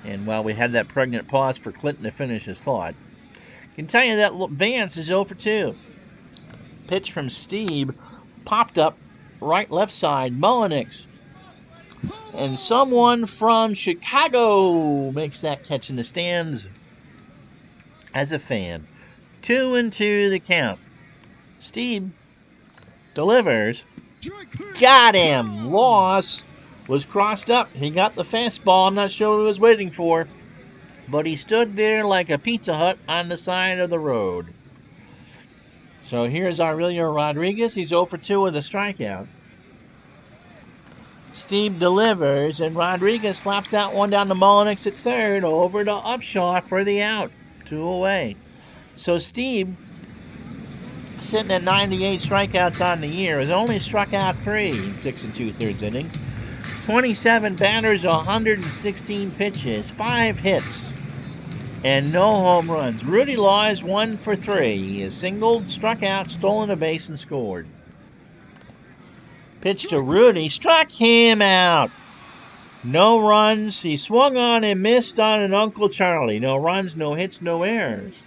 And while we had that pregnant pause for Clinton to finish his thought, I can tell you that Vance is 0 for 2. Pitch from Steve, popped up, right, left side, Mullenix. And someone from Chicago makes that catch in the stands as a fan. 2-2 the count. Steve delivers. Got him. Loss was crossed up. He got the fastball. I'm not sure what he was waiting for, but he stood there like a Pizza Hut on the side of the road. So here's Aurelio Rodriguez. He's 0 for 2 with a strikeout. Steve delivers, and Rodriguez slaps that one down to Mullenix at third, over to Upshaw for the out. 2 away. So Steve, sitting at 98 strikeouts on the year, has only struck out 3 in 6 2/3 innings. 27 batters, 116 pitches, 5 hits, and no home runs. Rudy Law is 1 for 3. He has singled, struck out, stolen a base, and scored. Pitch to Rudy, struck him out. No runs. He swung on and missed on an Uncle Charlie. No runs, no hits, no errors.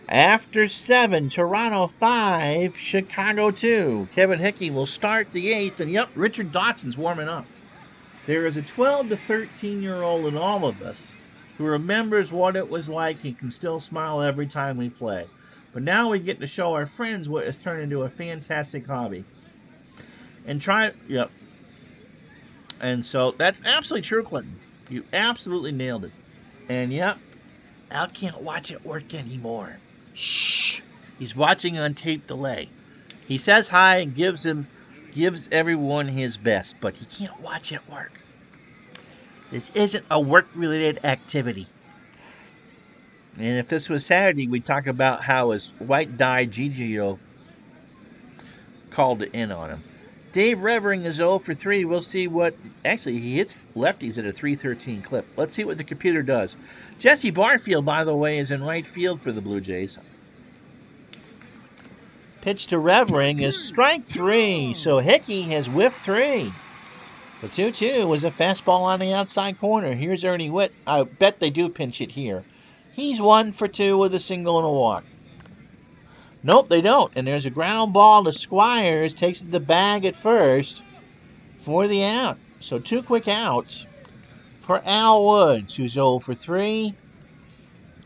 After 7, Toronto 5, Chicago 2. Kevin Hickey will start the 8th, and yep, Richard Dotson's warming up. There is a 12 to 13-year-old in all of us who remembers what it was like and can still smile every time we play. But now we get to show our friends what has turned into a fantastic hobby. And so that's absolutely true, Clinton. You absolutely nailed it. And yep, Al can't watch it work anymore. Shh. He's watching on tape delay. He says hi and gives everyone his best, but he can't watch it work. This isn't a work-related activity. And if this was Saturday, we'd talk about how his white dye GGO called it in on him. Dave Revering is 0 for 3. We'll see what... Actually, he hits lefties at a 313 clip. Let's see what the computer does. Jesse Barfield, by the way, is in right field for the Blue Jays. Pitch to Revering is strike 3. So Hickey has whiffed 3. The 2-2 was a fastball on the outside corner. Here's Ernie Witt. I bet they do pinch it here. He's 1 for 2 with a single and a walk. Nope, they don't. And there's a ground ball to Squires. Takes it to the bag at first for the out. So 2 quick outs for Al Woods, who's 0 for 3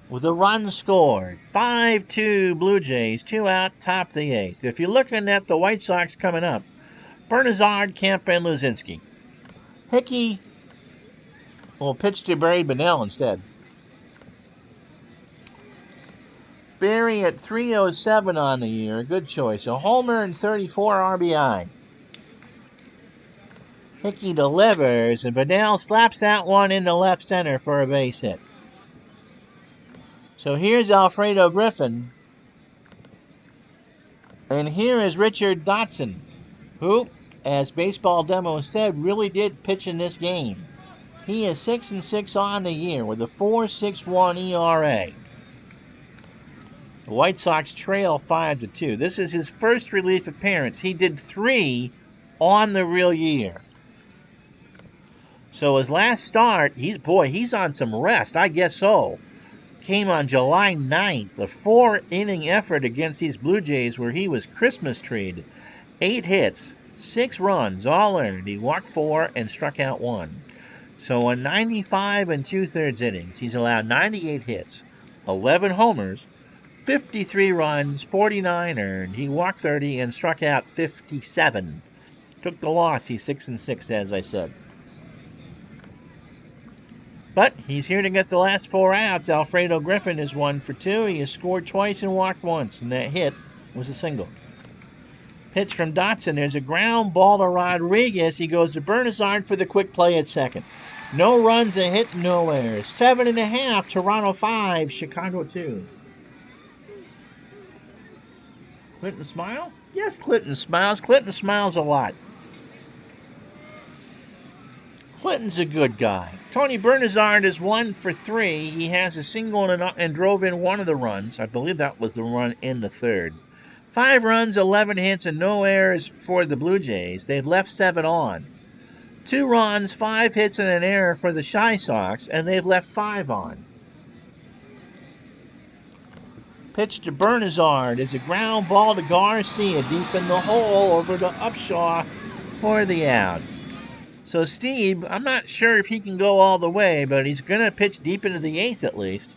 with a run scored. 5-2 Blue Jays. 2 out, top of the 8th. If you're looking at the White Sox coming up, Bernazard, Kemp, and Luzinski. Hickey will pitch to Barry Bonnell instead. Barry at 307 on the year. Good choice. A homer and 34 RBI. Hickey delivers, and Bonnell slaps that one into left center for a base hit. So here's Alfredo Griffin. And here is Richard Dotson, who, as Baseball Demo said, really did pitch in this game. He is 6-6 on the year with a 4.61 ERA. The White Sox trail 5-2. This is his first relief appearance. He did 3 on the real year. So his last start, he's on some rest. I guess so. Came on July 9th, a 4-inning effort against these Blue Jays where he was Christmas treed. 8 hits, 6 runs, all earned. He walked 4 and struck out 1. So in 95 2/3 innings, he's allowed 98 hits, 11 homers, 53 runs, 49 earned. He walked 30 and struck out 57. Took the loss. He's 6-6, as I said. But he's here to get the last 4 outs. Alfredo Griffin is 1 for 2. He has scored twice and walked once, and that hit was a single. Pitch from Dotson. There's a ground ball to Rodriguez. He goes to Bernazard for the quick play at second. No runs, a hit, no errors. 7.5, Toronto 5, Chicago 2. Clinton smile? Yes, Clinton smiles. Clinton smiles a lot. Clinton's a good guy. Tony Bernazard is 1 for 3. He has a single and drove in one of the runs. I believe that was the run in the third. 5 runs, 11 hits, and no errors for the Blue Jays. They've left 7 on. 2 runs, 5 hits, and an error for the Chi Sox, and they've left 5 on. Pitch to Bernazard is a ground ball to Garcia deep in the hole over to Upshaw for the out. So Steve, I'm not sure if he can go all the way, but he's going to pitch deep into the 8th at least.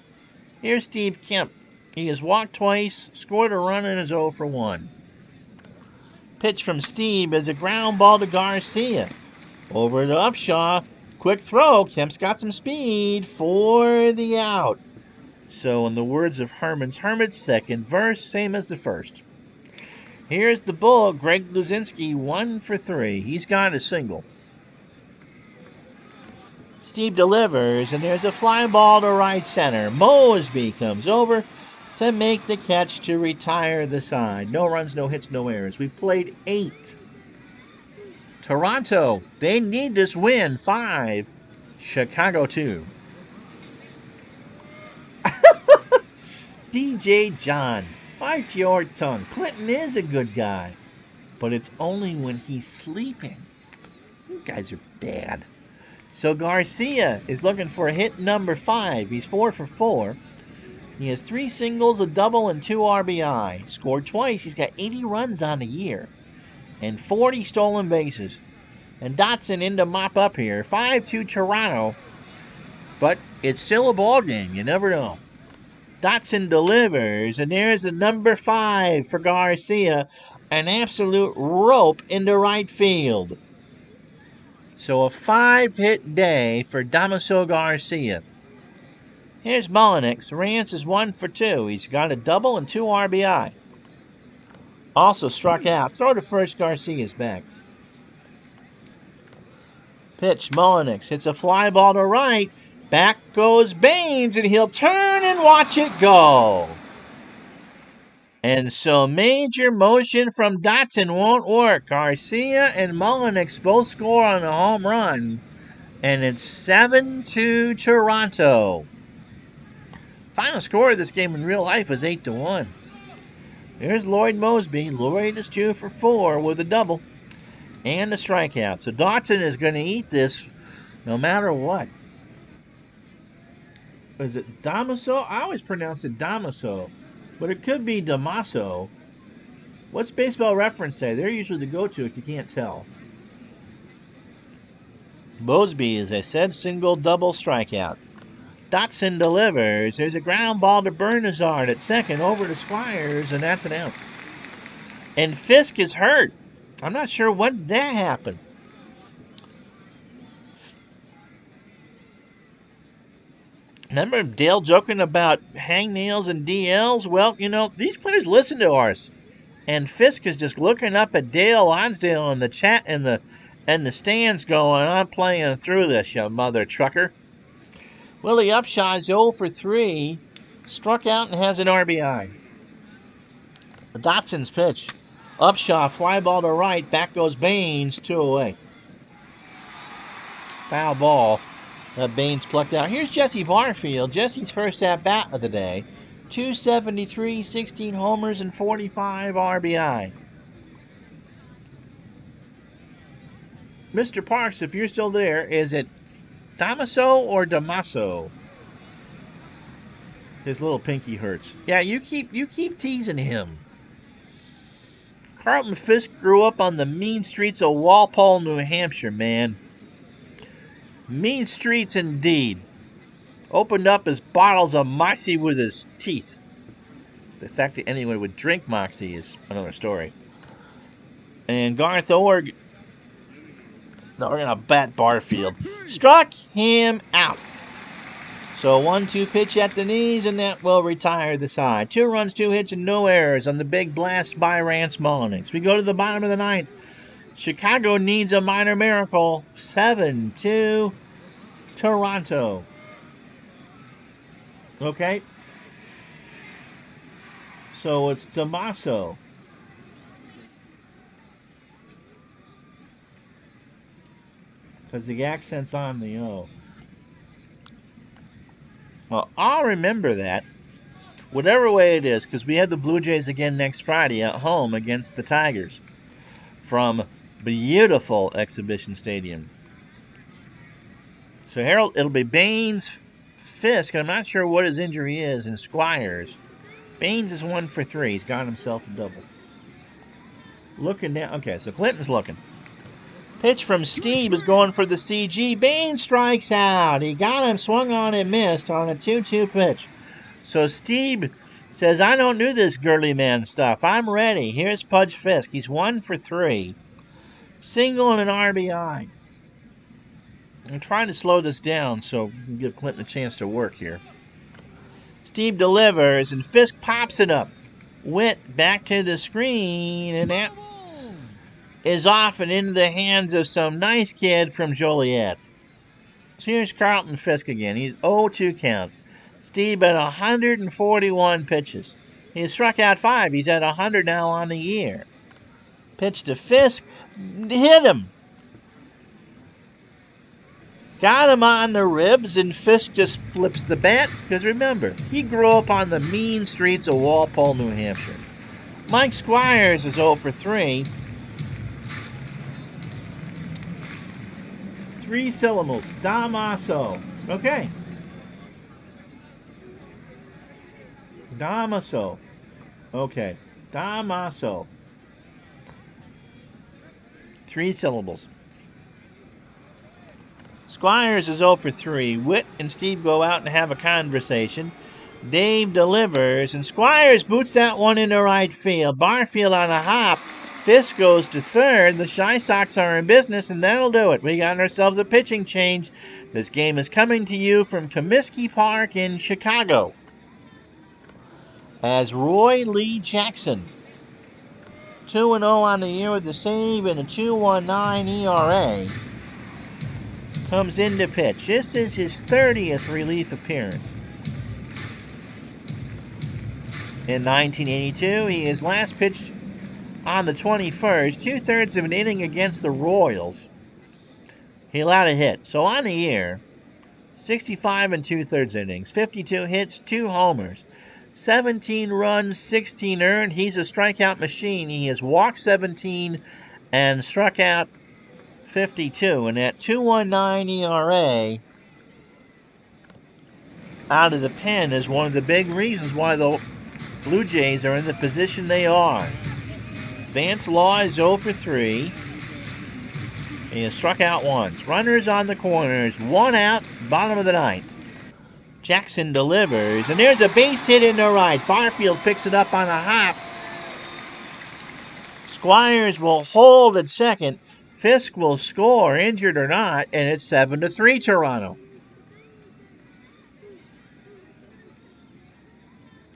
Here's Steve Kemp. He has walked twice, scored a run, and is 0 for 1. Pitch from Steve is a ground ball to Garcia. Over to Upshaw. Quick throw. Kemp's got some speed for the out. So in the words of Herman's second verse, same as the first. Here's the bull, Greg Luzinski, 1 for 3. He's got a single. Steve delivers, and there's a fly ball to right center. Mosby comes over to make the catch to retire the side. No runs, no hits, no errors. We played 8. Toronto, they need this win. 5. Chicago 2. DJ John, bite your tongue. Clinton is a good guy, but it's only when he's sleeping. You guys are bad. So Garcia is looking for hit number 5. He's 4 for 4. He has 3 singles, a double, and 2 RBI. Scored twice. He's got 80 runs on the year and 40 stolen bases. And Dotson in to mop up here. 5-2 Toronto. But it's still a ball game. You never know. Dotson delivers, and there's the number 5 for Garcia. An absolute rope into right field. So a 5-hit day for Damaso Garcia. Here's Mullenix. Rance is 1 for 2. He's got a double and 2 RBI. Also struck out. Throw to first. Garcia's back. Pitch. Mullenix hits a fly ball to right. Back goes Baines, and he'll turn and watch it go. And so major motion from Dotson won't work. Garcia and Mullenix both score on a home run. And it's 7-2 Toronto. Final score of this game in real life is 8-1. There's Lloyd Mosby. Lloyd is 2 for 4 with a double and a strikeout. So Dotson is going to eat this no matter what. Is it Damaso? I always pronounce it Damaso, but it could be Damaso. What's Baseball Reference say? They're usually the go-to if you can't tell. Mosby, as I said, single, double, strikeout. Dotson delivers. There's a ground ball to Bernazard at second, over to Squires, and that's an out. And Fisk is hurt. I'm not sure when that happened. Remember Dale joking about hangnails and DLs? Well, you know, these players listen to ours. And Fisk is just looking up at Dale Lonsdale in the chat and the stands going, I'm playing through this, you mother trucker. Willie Upshaw's 0 for 3. Struck out and has an RBI. Dotson's pitch. Upshaw, fly ball to right. Back goes Baines, 2 away. Foul ball. Baines plucked out. Here's Jesse Barfield. Jesse's first at-bat of the day. 273, 16 homers, and 45 RBI. Mr. Parks, if you're still there, is it Damaso or Damaso? His little pinky hurts. Yeah, you keep teasing him. Carlton Fisk grew up on the mean streets of Walpole, New Hampshire, man. Mean streets indeed. Opened up his bottles of Moxie with his teeth. The fact that anyone would drink Moxie is another story. And Garth Org, no, we're going to bat Barfield. Struck him out. So 1-2 pitch at the knees, and that will retire the side. 2 runs, 2 hits, and no errors on the big blast by Rance Mullenix. We go to the bottom of the 9th. Chicago needs a minor miracle. 7-2 Toronto. Okay. So it's Damaso. Because the accent's on the O. Well, I'll remember that. Whatever way it is, because we have the Blue Jays again next Friday at home against the Tigers. From beautiful Exhibition Stadium. So Harold, it'll be Baines, Fisk, and I'm not sure what his injury is, and Squires. Baines is 1 for 3. He's got himself a double. Looking down. Okay, so Clinton's looking. Pitch from Steve is going for the CG. Baines strikes out. He got him, swung on and missed on a 2-2 pitch. So Steve says, I don't do this girly man stuff. I'm ready. Here's Pudge Fisk. He's 1 for 3. Single and an RBI. I'm trying to slow this down so we can give Clinton a chance to work here. Steve delivers, and Fisk pops it up. Witt back to the screen, and that is off and into the hands of some nice kid from Joliet. Here's Carlton Fisk again. He's 0-2 count. Steve at 141 pitches. He has struck out 5. He's at 100 now on the year. Pitch to Fisk. Hit him. Got him on the ribs, and Fisk just flips the bat. Because remember, he grew up on the mean streets of Walpole, New Hampshire. Mike Squires is 0 for 3. 3 syllables. Damaso. Okay. Damaso. Okay. Damaso. 3 syllables. Squires is 0 for 3. Witt and Steve go out and have a conversation. Dave delivers, and Squires boots that one into right field. Barfield on a hop. Fisk goes to third. The Chi Sox are in business, and that'll do it. We got ourselves a pitching change. This game is coming to you from Comiskey Park in Chicago. As Roy Lee Jackson, 2-0 on the year with a save and a 2.19 ERA, comes in to pitch. This is his 30th relief appearance. In 1982, he is last pitched on the 21st, 2/3 of an inning against the Royals. He allowed a hit. So on the year, 65 and 2/3 innings, 52 hits, 2 homers, 17 runs, 16 earned. He's a strikeout machine. He has walked 17 and struck out 52. And that 2.19 ERA out of the pen is one of the big reasons why the Blue Jays are in the position they are. Vance Law is 0 for 3. He has struck out once. Runners on the corners. 1 out, bottom of the 9th. Jackson delivers, and there's a base hit in the right. Barfield picks it up on a hop. Squires will hold at second. Fisk will score, injured or not, and it's 7-3 Toronto.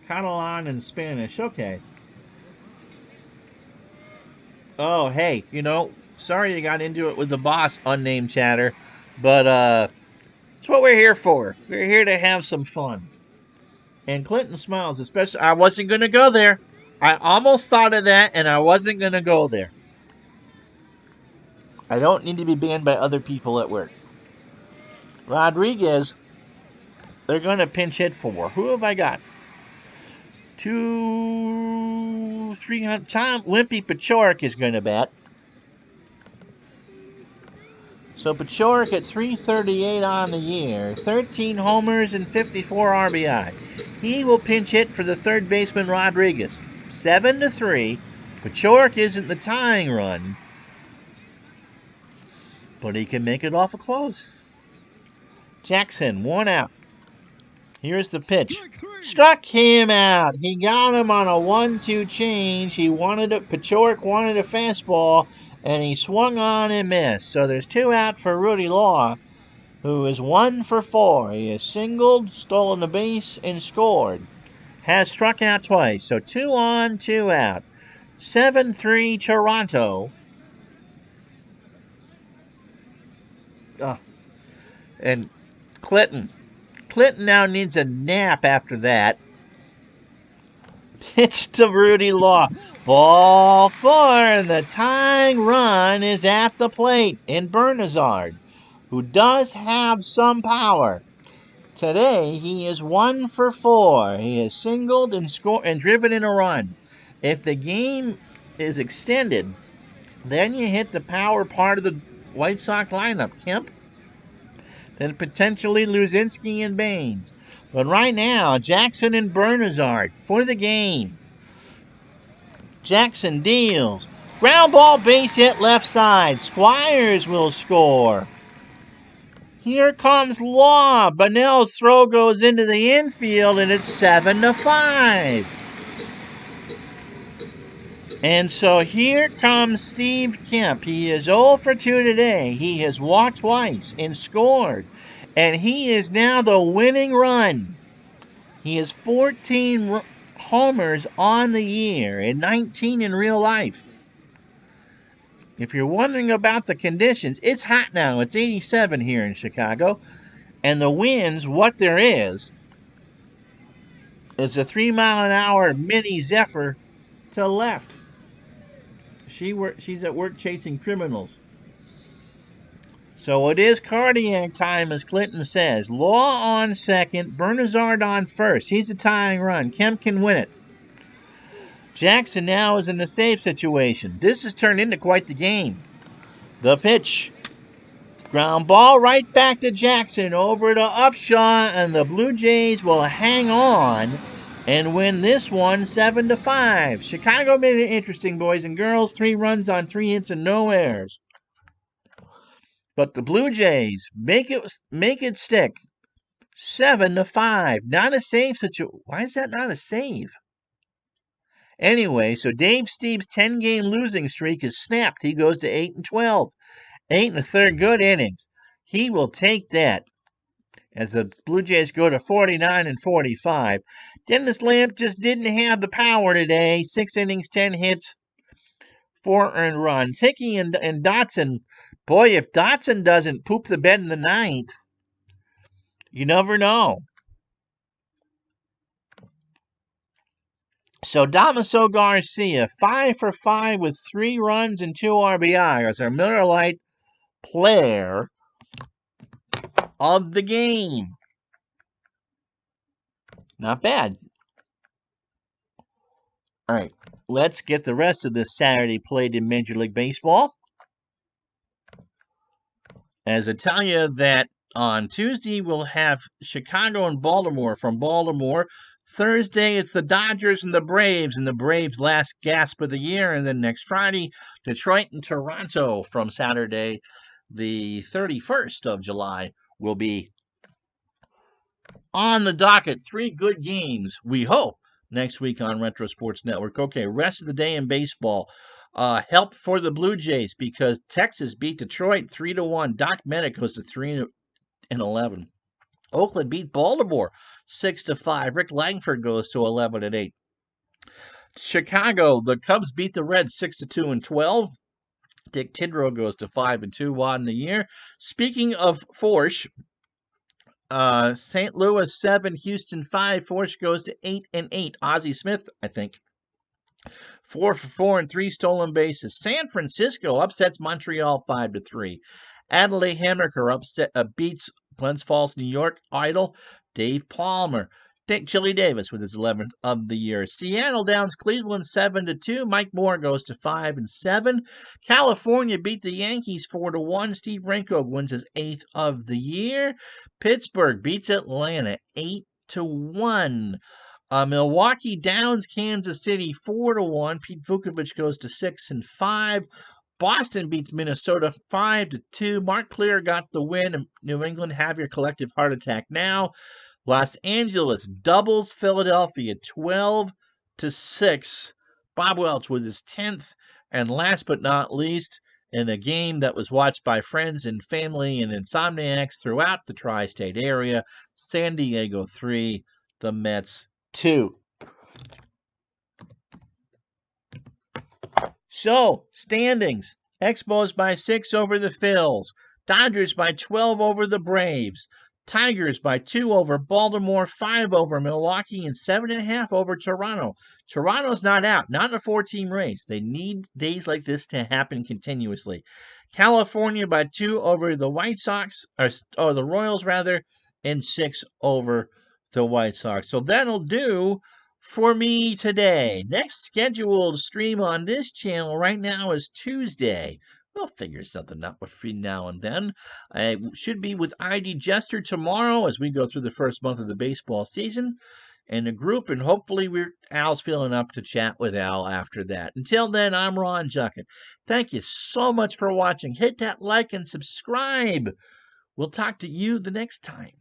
Catalan in Spanish, okay. Oh, hey, sorry you got into it with the boss, unnamed chatter, but that's what we're here for. We're here to have some fun. And Clinton smiles, especially. I wasn't going to go there. I almost thought of that, and I wasn't going to go there. I don't need to be banned by other people at work. Rodriguez, they're going to pinch hit for. Who have I got? 300. Tom Wimpy Pachorik is going to bat. So Pachorik at 338 on the year, 13 homers and 54 RBI. He will pinch hit for the third baseman Rodriguez. 7-3. Pachorik isn't the tying run, but he can make it off a close. Jackson, 1 out. Here's the pitch. Struck him out. He got him on a 1-2 change. Pachorik wanted a fastball, and he swung on and missed. So there's 2 out for Rudy Law, who is 1 for 4. He has singled, stolen the base, and scored. Has struck out twice. So 2 on, 2 out. 7-3 Toronto. And Clinton now needs a nap after that. Pitch to Rudy Law. Ball 4, and the tying run is at the plate in Bernazard, who does have some power. Today, he is 1 for 4. He has singled and scored and driven in a run. If the game is extended, then you hit the power part of the White Sox lineup. Kemp, then potentially Luzinski and Baines. But right now, Jackson and Bernazard for the game. Jackson deals. Ground ball, base hit left side. Squires will score. Here comes Law. Bunnell's throw goes into the infield, and it's 7-5. And so here comes Steve Kemp. He is 0 for 2 today. He has walked twice and scored. And he is now the winning run. He has 14 homers on the year and 19 in real life. If you're wondering about the conditions, it's hot now. It's 87 here in Chicago. And the winds, what there is a 3-mile-an-hour mini Zephyr to the left. She's at work chasing criminals. So it is cardiac time, as Clinton says. Law on second, Bernazard on first. He's a tying run. Kemp can win it. Jackson now is in the save situation. This has turned into quite the game. The pitch. Ground ball right back to Jackson over to Upshaw, and the Blue Jays will hang on and win this one 7-5. Chicago made it interesting, boys and girls. 3 runs on 3 hits and no errors. But the Blue Jays make it stick. 7-5. Not a save situation. Why is that not a save? Anyway, so Dave Steve's 10-game losing streak is snapped. He goes to 8-12. 8 1/3 good innings. He will take that as the Blue Jays go to 49-45. Dennis Lamp just didn't have the power today. 6 innings, 10 hits, 4 earned runs. Hickey and Dotson, boy, if Dotson doesn't poop the bed in the 9th, you never know. So Damaso Garcia, 5 for 5 with 3 runs and 2 RBI as our Miller Lite player of the game. Not bad. All right, let's get the rest of this Saturday played in Major League Baseball. As I tell you that on Tuesday we'll have Chicago and Baltimore from Baltimore. Thursday it's the Dodgers and the Braves last gasp of the year. And then next Friday, Detroit and Toronto from Saturday, the 31st of July, will be on the docket. 3 good games, we hope, next week on Retro Sports Network. Okay, rest of the day in baseball. Help for the Blue Jays because Texas beat Detroit 3-1. Doc Medic goes to 3-11. Oakland beat Baltimore 6-5. Rick Langford goes to 11-8. Chicago, the Cubs beat the Reds 6-2 and 12. Dick Tidrow goes to 5-2 on the year. Speaking of Forsch, St. Louis 7, Houston 5. Forsch goes to 8-8. Ozzie Smith, I think, 4 for 4 and 3 stolen bases. San Francisco upsets Montreal 5-3. Adelaide Hammaker beats Glens Falls, New York idol Dave Palmer. Chili Davis with his 11th of the year. Seattle downs Cleveland 7-2. Mike Moore goes to 5-7. California beat the Yankees 4-1. Steve Renko wins his 8th of the year. Pittsburgh beats Atlanta 8-1. Milwaukee downs Kansas City 4-1. Pete Vukovich goes to 6-5. Boston beats Minnesota 5-2. Mark Clear got the win. New England, have your collective heart attack now. Los Angeles doubles Philadelphia 12-6. Bob Welch with his 10th. And last but not least, in a game that was watched by friends and family and insomniacs throughout the tri-state area, San Diego 3, the Mets 2. So, standings. Expos by 6 over the Phils. Dodgers by 12 over the Braves. Tigers by 2 over Baltimore, 5 over Milwaukee, and 7.5 over Toronto. Toronto's not out, not in a 4-team race. They need days like this to happen continuously. California by 2 over the White Sox, or the Royals rather, and 6 over the White Sox. So that'll do for me today. Next scheduled stream on this channel right now is Tuesday. We'll figure something out between now and then. I should be with ID Jester tomorrow as we go through the first month of the baseball season in a group, and hopefully Al's feeling up to chat with Al after that. Until then, I'm Ron Juckett. Thank you so much for watching. Hit that like and subscribe. We'll talk to you the next time.